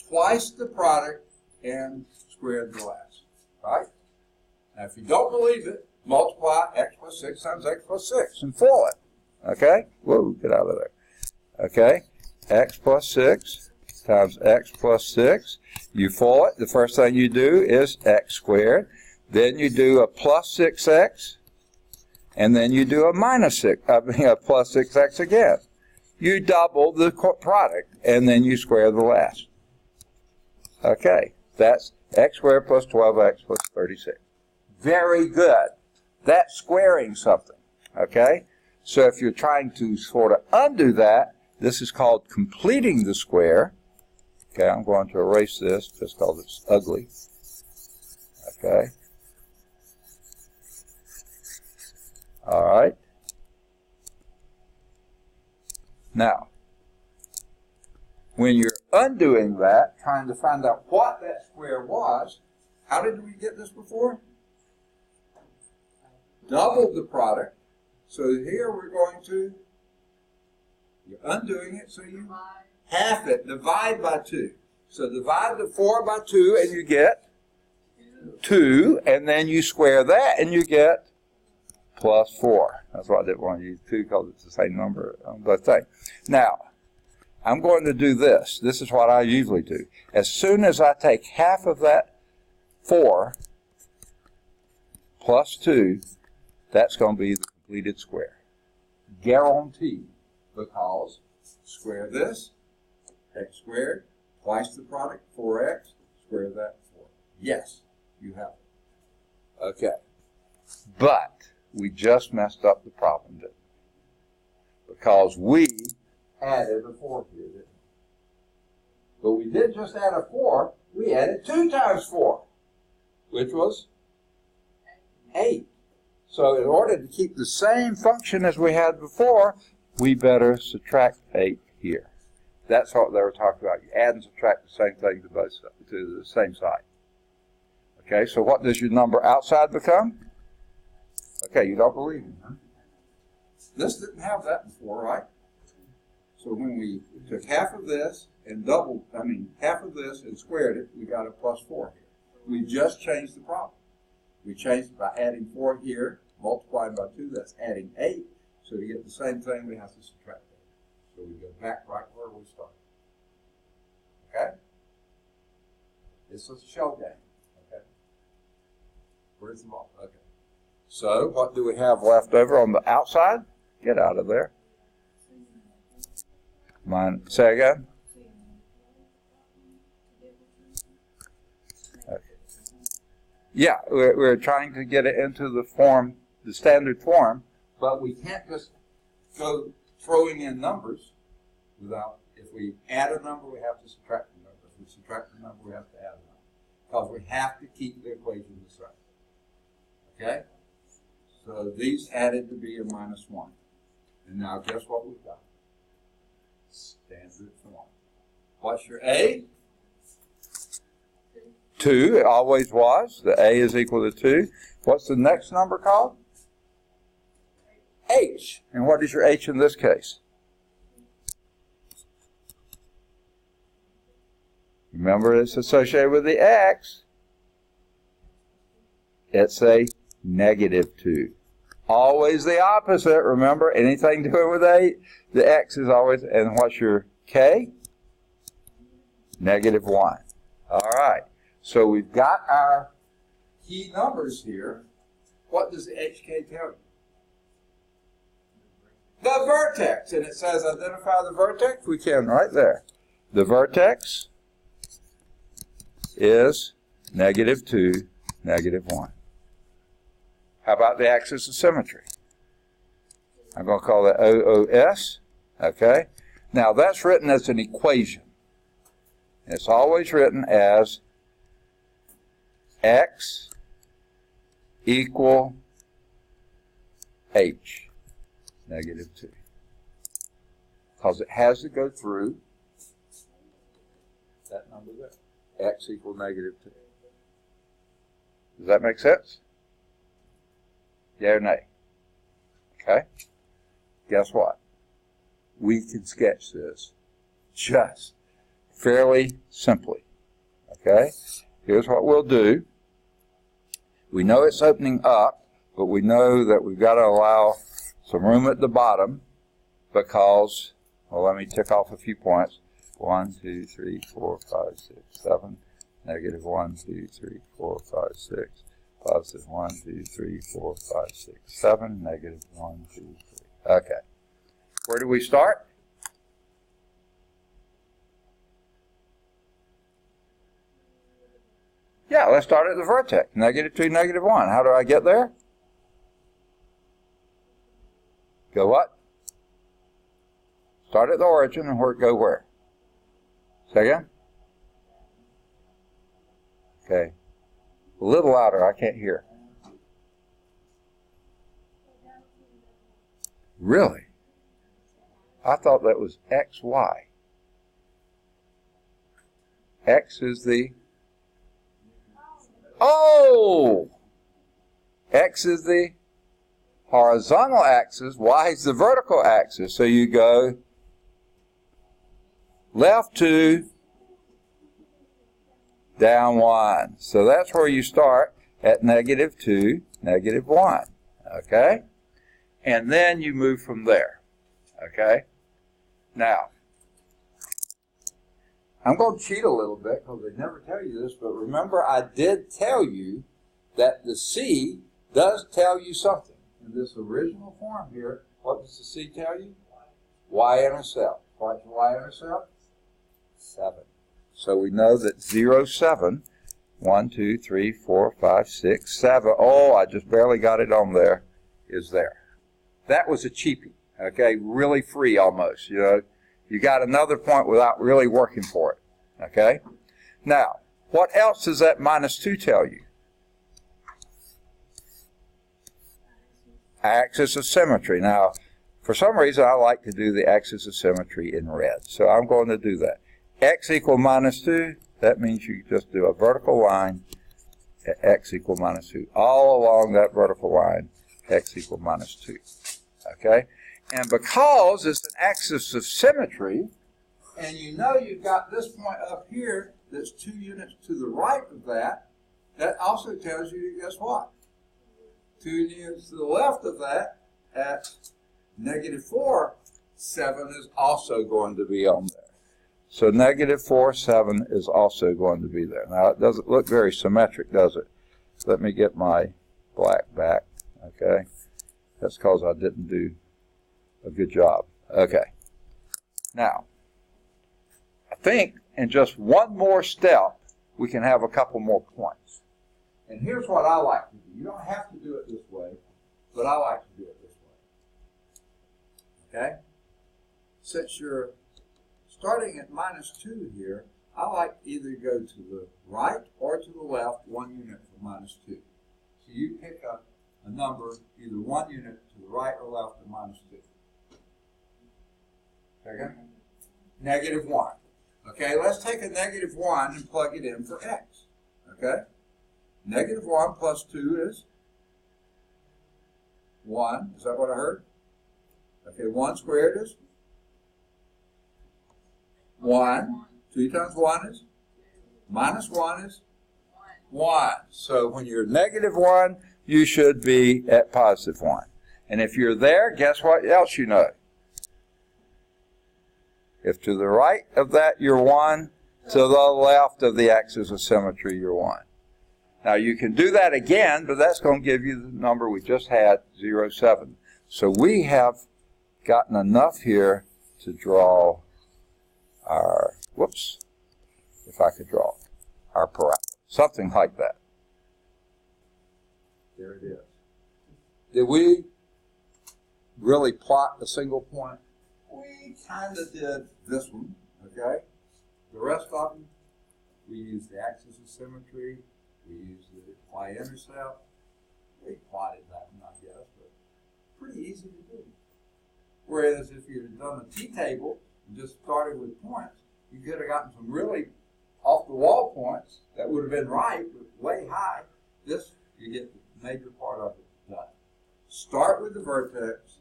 S1: twice the product, and squared the last. Right? Now, if you don't believe it, multiply x plus 6 times x plus 6 and FOIL it. Okay? Whoa, get out of there. Okay? X plus 6 times x plus 6. You FOIL it. The first thing you do is x squared. Then you do a plus 6x. And then you do a plus 6x again. You double the product. And then you square the last. Okay. That's x squared plus 12x plus 36. Very good. That's squaring something. Okay? So if you're trying to sort of undo that, this is called completing the square. Okay, I'm going to erase this just because it's ugly. Okay. All right. Now, when you're undoing that, trying to find out what that square was, how did we get this before? Double the product. So here we're going to, you're undoing it, so you half it, divide by 2. So divide the 4 by 2 and you get 2, and then you square that and you get plus 4. That's why I didn't want to use 2 because it's the same number on both things. Now, I'm going to do this. This is what I usually do. As soon as I take half of that 4 plus 2, that's going to be the completed square. Guaranteed, because square this, x squared, twice the product, 4x, square that, 4. Yes, you have it. Okay. But we just messed up the problem, didn't we? Because we added a 4 here, didn't we? But we didn't just add a 4, we added 2 times 4, which was 8. So in order to keep the same function as we had before, we better subtract 8 here. That's what they were talking about. You add and subtract the same thing to both sides, to the same side. Okay, so what does your number outside become? Okay, you don't believe me, huh? This didn't have that before, right? So when we took half of this and half of this and squared it, we got a plus 4 here. We just changed the problem. We changed it by adding 4 here, multiplying by 2, that's adding 8. So to get the same thing, we have to subtract 8. So we go back right where we started. Okay? This is a shell game. Okay? Where's the ball? Okay. So what do we have left over on the outside? Get out of there. Say again? Okay. Yeah, we're trying to get it into the form, the standard form, but we can't just go throwing in numbers without, if we add a number, we have to subtract the number. If we subtract the number, we have to add a number. Because we have to keep the equation the same. Okay? So these added to be a minus 1. And now guess what we've got? Standard form. What's your A? 2. It always was. The A is equal to 2. What's the next number called? H. And what is your H in this case? Remember, it's associated with the X. It's a negative 2. Always the opposite. Remember, anything doing with 8, the X is always, and what's your K? Negative 1. All right. So we've got our key numbers here. What does the HK tell you? The vertex. And it says identify the vertex. We can right there. The vertex is negative 2, negative 1. How about the axis of symmetry? I'm going to call it OOS. Okay. Now that's written as an equation. It's always written as x equal h, negative 2. Because it has to go through that number there, x equal negative 2. Does that make sense? Yeah or nay? Okay. Guess what? We can sketch this just fairly simply. Okay? Here's what we'll do. We know it's opening up, but we know that we've got to allow some room at the bottom because, well, let me tick off a few points. 1, 2, 3, 4, 5, 6, 7. Negative 1, 2, 3, 4, 5, 6. Positive 1, 2, 3, 4, 5, 6, 7. Negative 1, 2, 3. Okay. Where do we start? Yeah, let's start at the vertex. Negative 2, negative 1. How do I get there? Go what? Start at the origin and go where? Say again? Okay. A little louder, I can't hear. Really? I thought that was XY. X is the... Oh! X is the horizontal axis, Y is the vertical axis. So you go left 2, down 1. So that's where you start at negative 2, negative 1. Okay? And then you move from there. Okay? Now, I'm going to cheat a little bit because they never tell you this, but remember I did tell you that the C does tell you something. In this original form here, what does the C tell you? Y-intercept. What's Y-intercept? 7. So we know that 0, 7, 1, 2, 3, 4, 5, 6, 7. Oh, I just barely got it on there, is there. That was a cheapie, okay? Really free almost, you know. You got another point without really working for it, okay? Now, what else does that minus 2 tell you? Axis of symmetry. Now, for some reason, I like to do the axis of symmetry in red, so I'm going to do that. X equal minus 2, that means you just do a vertical line at x equal minus 2. All along that vertical line, x equal minus 2, okay? And because it's an axis of symmetry, and you know you've got this point up here that's 2 units to the right of that, that also tells you, guess what? 2 units to the left of that at negative 4, 7 is also going to be on there. So negative 4, 7 is also going to be there. Now it doesn't look very symmetric, does it? Let me get my black back, okay? That's because I didn't do a good job. Okay. Now, I think in just one more step, we can have a couple more points. And here's what I like to do. You don't have to do it this way, but I like to do it this way. Okay? Since you're starting at minus 2 here, I like to either go to the right or to the left 1 unit from minus 2. So you pick up a number, either 1 unit to the right or left of minus 2. Okay? Negative 1. Okay, let's take a negative 1 and plug it in for x. Okay? Negative 1 plus 2 is 1. Is that what I heard? Okay, 1 squared is 1. 2 times 1 is? Minus 1 is 1. So when you're negative 1, you should be at positive 1. And if you're there, guess what else you know? If to the right of that you're 1, to the left of the axis of symmetry you're 1. Now you can do that again, but that's going to give you the number we just had, 0, 7. So we have gotten enough here to draw our, whoops, if I could draw our parabola. Something like that. There it is. Did we really plot a single point we kind of did this one, okay? The rest of them, we used the axis of symmetry, we used the y-intercept. We plotted that one, I guess, but pretty easy to do. Whereas if you had done a t-table and just started with points, you could have gotten some really off-the-wall points that would have been right, but way high. This, you get the major part of it done. Start with the vertex,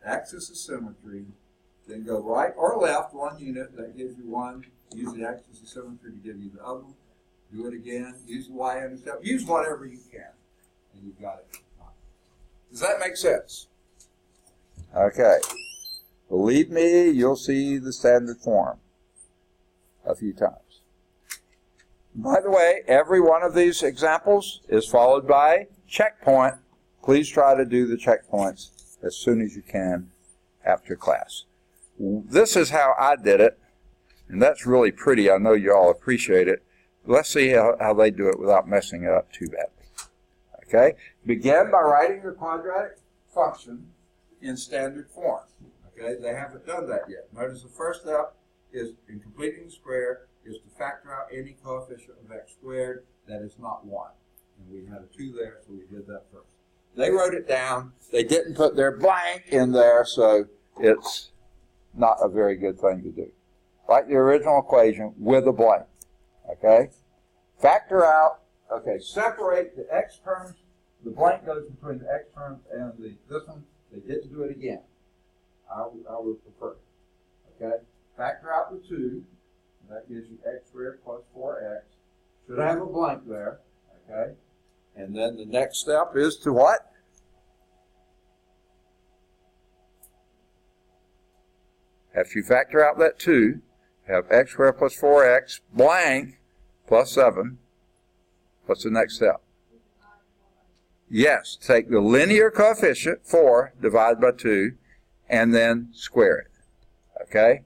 S1: axis of symmetry, then go right or left 1 unit, that gives you one. Use the axis of symmetry to give you the other one. Do it again, use the y-intercept, use whatever you can, and you've got it. Does that make sense? Okay. Believe me, you'll see the standard form a few times. By the way, every one of these examples is followed by checkpoint. Please try to do the checkpoints as soon as you can after class. This is how I did it, and that's really pretty. I know you all appreciate it. Let's see how they do it without messing it up too badly. Okay? Begin by writing the quadratic function in standard form. Okay? They haven't done that yet. Notice the first step is, in completing the square, is to factor out any coefficient of x squared that is not 1. And we had a 2 there, so we did that first. They wrote it down. They didn't put their blank in there, so it's not a very good thing to do. Write the original equation with a blank. Okay? Factor out, okay, separate the x terms. The blank goes between the x terms and this one. They didn't do it again. I would prefer it. Okay? Factor out the 2. That gives you x squared plus 4x. Should have a blank there. Okay? And then the next step is to what? After you factor out that 2, have x squared plus 4x blank plus 7. What's the next step? Yes, take the linear coefficient, 4, divide by 2, and then square it. Okay?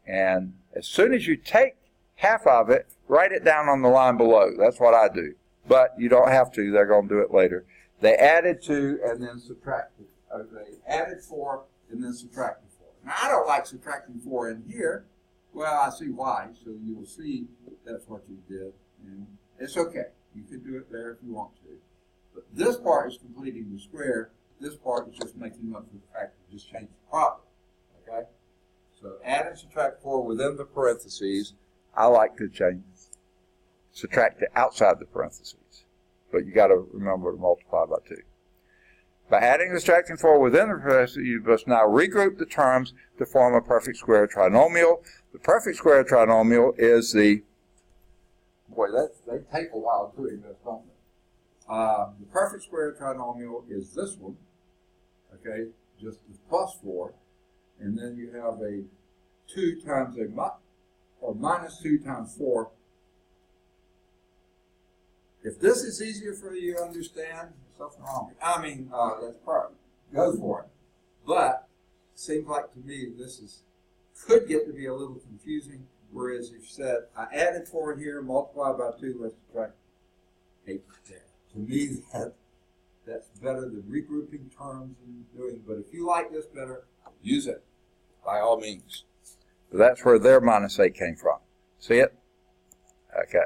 S1: And as soon as you take half of it, write it down on the line below. That's what I do. But you don't have to. They're going to do it later. They added 2 and then subtracted. They added 4 and then subtracted 4. Now, I don't like subtracting 4 in here. Well, I see why. So you will see that's what you did. And it's okay. You can do it there if you want to. But this part is completing the square. This part is just making up for the fact that you just changed the problem. Okay? So add and subtract 4 within the parentheses. I like to subtract it outside the parentheses. But you got to remember to multiply by 2. By adding and subtracting 4 within the parentheses, you must now regroup the terms to form a perfect square trinomial. The perfect square trinomial is the... Boy, they take a while doing this, don't they? The perfect square trinomial is this one, okay, just the plus 4, and then you have a 2 times or minus 2 times 4. If this is easier for you to understand, there's something wrong. I mean, that's perfect. Go for it. But it seems like to me this could get to be a little confusing. Whereas if you said, I added 4 here, multiply by 2, let's subtract 8 there. To me, that's better than regrouping terms and doing. But if you like this better, use it by all means. But that's where their minus 8 came from. See it? Okay.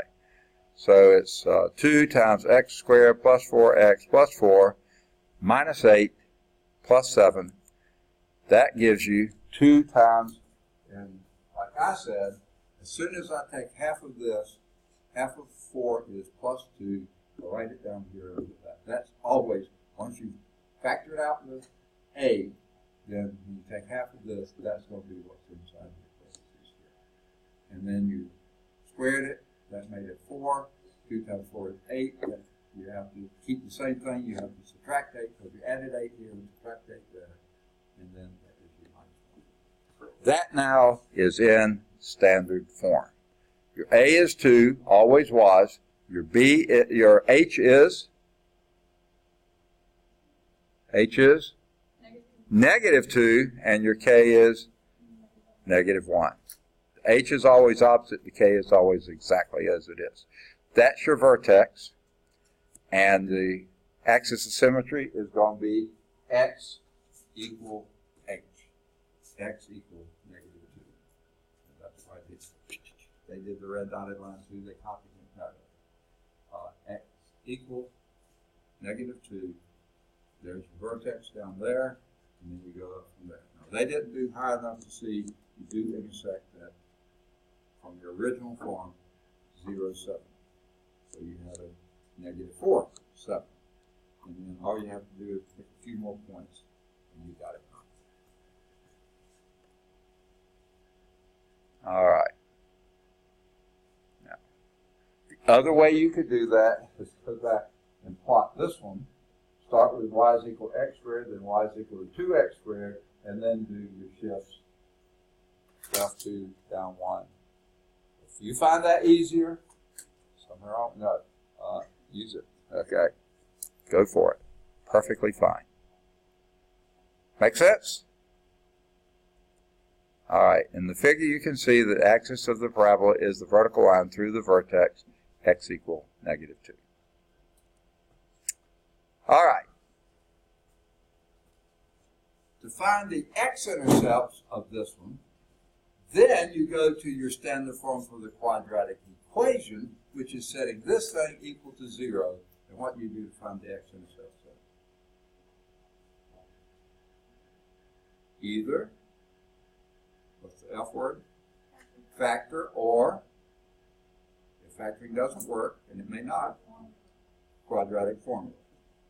S1: So it's 2 times x squared plus 4x plus 4 minus 8 plus 7. That gives you 2 times, and like I said, as soon as I take half of this, half of 4 is plus 2. I'll write it down here. That's always, once you factor it out with A, then when you take half of this, that's going to be what's inside your parentheses here. And then you squared it. That made it 4. 2 times 4 is 8. You have to keep the same thing. You have to subtract 8 because you added 8 here and subtract 8 there. And then that is your minus 1. That now is in standard form. Your A is 2, always was. Your H is? H is? Negative 2, and your K is? Negative 1. The H is always opposite, the K is always exactly as it is. That's your vertex, and the axis of symmetry is going to be X equal H. x equal negative 2. And that's why they did the red dotted line too. They copied it. No. X equal negative 2. There's your vertex down there, and then you go up from there. Now, they didn't do high enough to see you do intersect that from your original form, 0, 7. So you have a negative 4, 7. And then all you have to do is pick a few more points, and you got it. All right. Now, the other way you could do that is go back and plot this one. Start with y is equal to x squared, then y is equal to 2x squared, and then do your shifts up 2, down 1. If you find that easier, somewhere else, no, use it. Okay, go for it. Perfectly fine. Make sense? All right, in the figure you can see the axis of the parabola is the vertical line through the vertex, x equal negative 2. All right. To find the x-intercepts of this one, then you go to your standard form for the quadratic equation, which is setting this thing equal to 0, and what you do to find the x-intercepts of it. Either, what's the F word? Factor, or, if factoring doesn't work, and it may not, quadratic formula.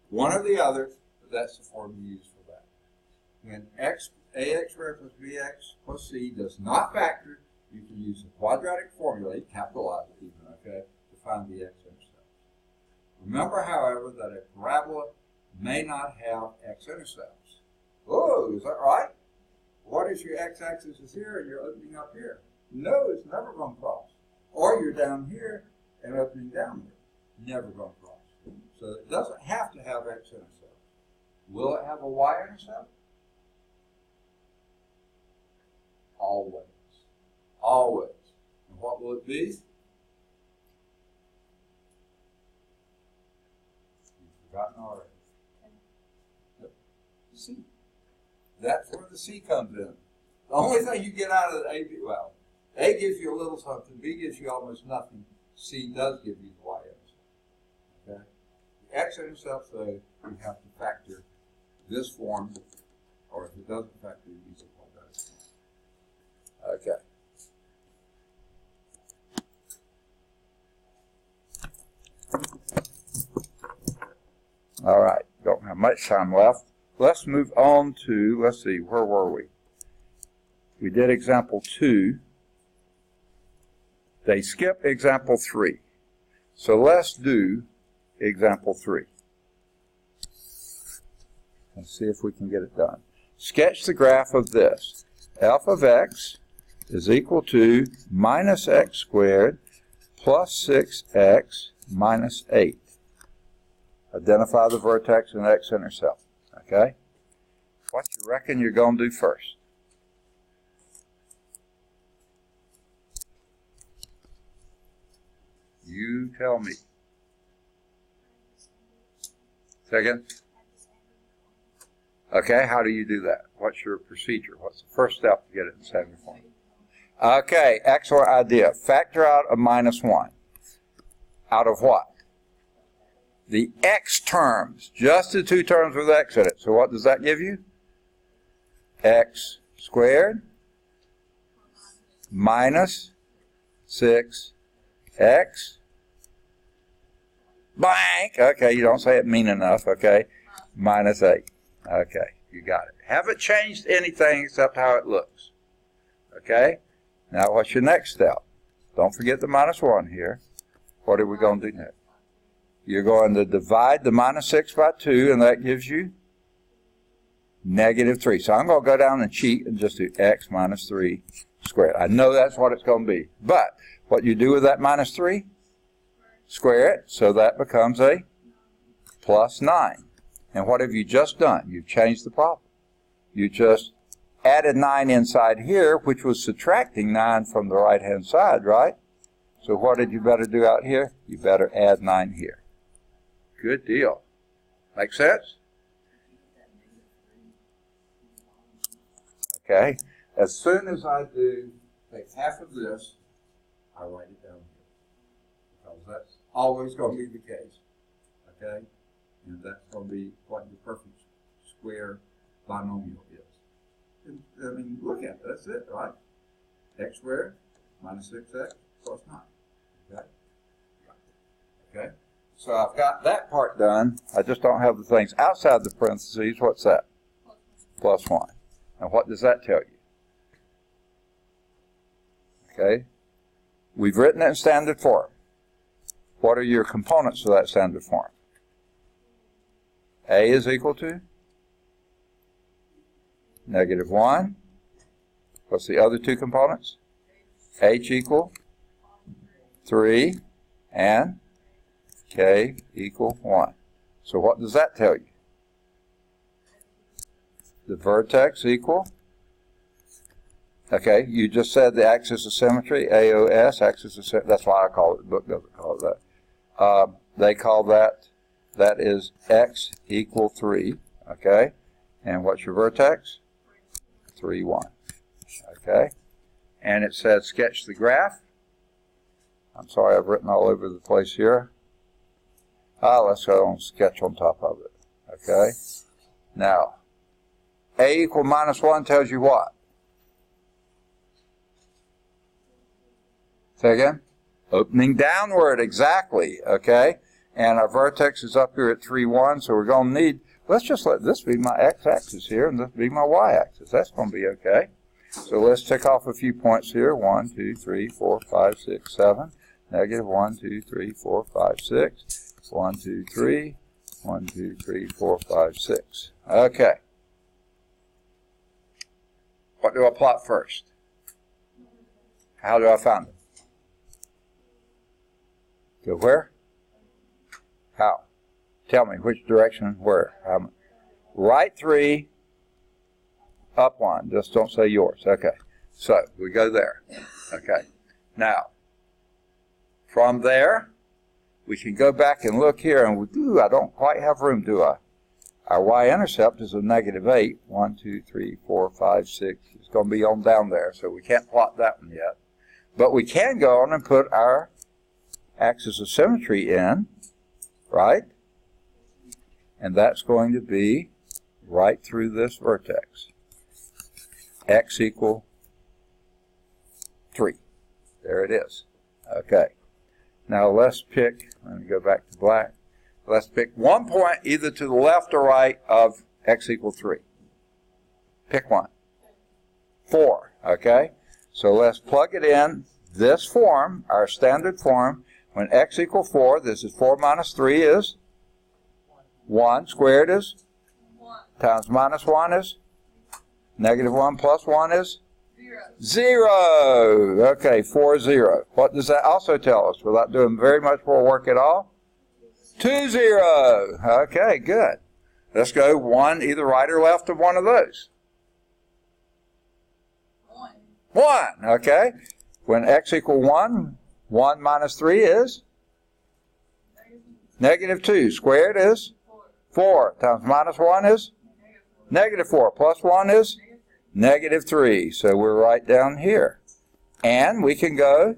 S1: One or the other, but that's the form you use for that. When ax squared plus bx plus c does not factor, you can use the quadratic formula, capitalize it even, okay, to find the x-intercepts. Remember, however, that a parabola may not have x-intercepts. Oh, is that right? What is your x-axis is here and you're opening up here? No, it's never going to cross. Or you're down here and opening down here. Never going to cross. So it doesn't have to have x-intercepts. Will it have a y-intercept? Always. Always. And what will it be? You've forgotten already. Yep. C. That's where the C comes in. The only thing you get out of the A, well, A gives you a little something, B gives you almost nothing, C does give you the y-intercept. Okay? The x-intercepts, though, you have to factor this form, or if it doesn't factor, you use a quadratic form. Okay. All right, don't have much time left. Let's move on to, let's see, where were we? We did example 2. They skip example 3. So let's do example 3. Let's see if we can get it done. Sketch the graph of this. F of x is equal to minus x squared plus 6x minus 8. Identify the vertex and x-intercept. Okay? What you reckon you're going to do first? You tell me. Second? Okay, how do you do that? What's your procedure? What's the first step to get it in standard form? Okay, excellent idea. Factor out a minus 1. Out of what? The x terms. Just the two terms with x in it. So what does that give you? X squared minus 6x blank. Okay, you don't say it mean enough. Okay, minus 8. Okay, you got it. Haven't changed anything except how it looks. Okay, now what's your next step? Don't forget the minus 1 here. What are we going to do next? You're going to divide the minus 6 by 2, and that gives you negative 3. So I'm going to go down and cheat and just do x minus 3 squared. I know that's what it's going to be. But what you do with that minus 3? Square it, so that becomes a plus 9. And what have you just done? You've changed the problem. You just added 9 inside here, which was subtracting 9 from the right-hand side, right? So what did you better do out here? You better add 9 here. Good deal. Make sense? Okay. As soon as I do take half of this, I write it down here. Because that's always going to be the case. Okay? And that's going to be what the perfect square binomial is. And, I mean, look at it. That's it, right? X squared minus 6x plus 9. Okay? Okay? So I've got that part done. I just don't have the things outside the parentheses. What's that? Plus 1. And what does that tell you? Okay? We've written it in standard form. What are your components of that standard form? A is equal to -1. What's the other two components? H equal 3 and K equal 1. So what does that tell you? The vertex equal, okay, you just said the axis of symmetry, AOS, axis of symmetry, that's why I call it, the book doesn't call it that. They call that is X equal 3, okay? And what's your vertex? 3, 1, okay? And it says sketch the graph. I'm sorry, I've written all over the place here. Let's go on sketch on top of it, okay? Now, A equal -1 tells you what? Say again? Opening downward, exactly, okay? And our vertex is up here at 3, 1, so we're going to need, let's just let this be my x-axis here, and this be my y-axis. That's going to be okay. So let's tick off a few points here. 1, 2, 3, 4, 5, 6, 7. -1, 2, 3, 4, 5, 6. 1, 2, 3. 1, 2, 3, 4, 5, 6. Okay. What do I plot first? How do I find it? Go where? How? Tell me which direction, where? Right 3, up 1. Just don't say yours. Okay. So we go there. Okay. Now, from there, we can go back and look here, and I don't quite have room, do I? Our y-intercept is a -8. 1, 2, 3, 4, 5, 6. It's going to be on down there, so we can't plot that one yet. But we can go on and put our axis of symmetry in, right? And that's going to be right through this vertex. X equal 3. There it is. Okay. Now let's pick, let me go back to black. Let's pick one point either to the left or right of x equal 3. Pick one. 4, okay? So let's plug it in this form, our standard form. When x equal 4, this is 4 minus 3 is 1. Squared is
S2: 1.
S1: Times -1 is -1 plus 1 is
S2: 0.
S1: 0. Okay, 4, 0. What does that also tell us without doing very much more work at all? 2, 0. Okay, good. Let's go one either right or left of one of those.
S2: 1.
S1: 1, okay. When x equal 1, 1 minus 3 is? -2. Squared is? 4. Times -1 is? -4. Plus 1 is? -3. So we're right down here. And we can go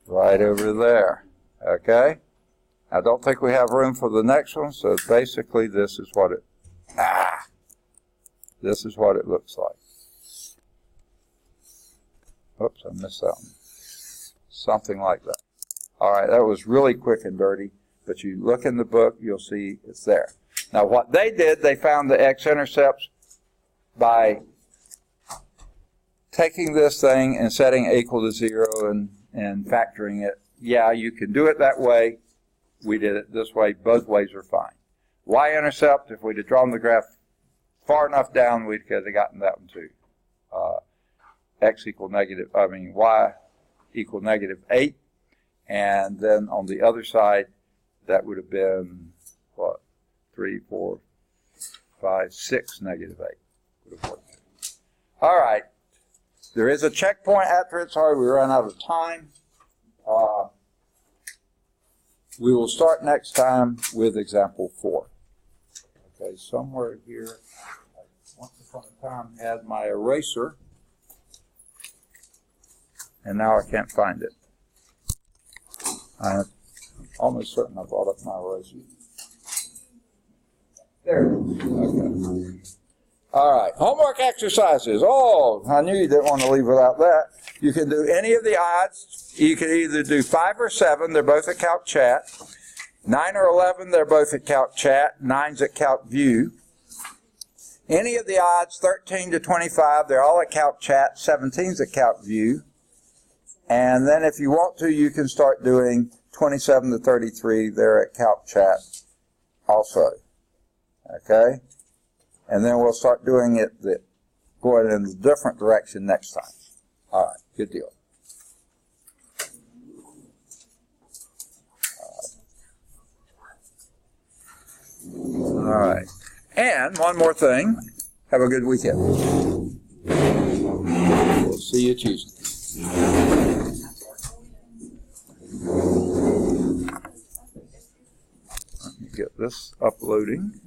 S1: right over there. Okay? I don't think we have room for the next one, so basically this is what it this is what it looks like. Oops, I missed that one. Something like that. All right, that was really quick and dirty, but you look in the book, you'll see it's there. Now what they did, they found the x-intercepts by taking this thing and setting it equal to 0 and factoring it. Yeah, you can do it that way. We did it this way. Both ways are fine. Y-intercept, if we'd have drawn the graph far enough down, we could have gotten that one too. X equal y equal -8. And then on the other side, that would have been, what, 3, 4, 5, 6, -8. Would have worked. All right. There is a checkpoint after it. Sorry, we ran out of time. We will start next time with example 4. Okay, somewhere here. I want to point in time had my eraser, and now I can't find it. I'm almost certain I brought up my eraser. There it is. Okay. All right, homework exercises. Oh, I knew you didn't want to leave without that. You can do any of the odds. You can either do 5 or 7. They're both at Calc Chat. 9 or 11, they're both at Calc Chat. 9's at Calc View. Any of the odds, 13 to 25, they're all at Calc Chat. 17's at Calc View. And then if you want to, you can start doing 27 to 33. They're at Calc Chat also. Okay? And then we'll start doing it, going in a different direction next time. All right, good deal. All right. And one more thing. Have a good weekend. We'll see you Tuesday. Let me get this uploading.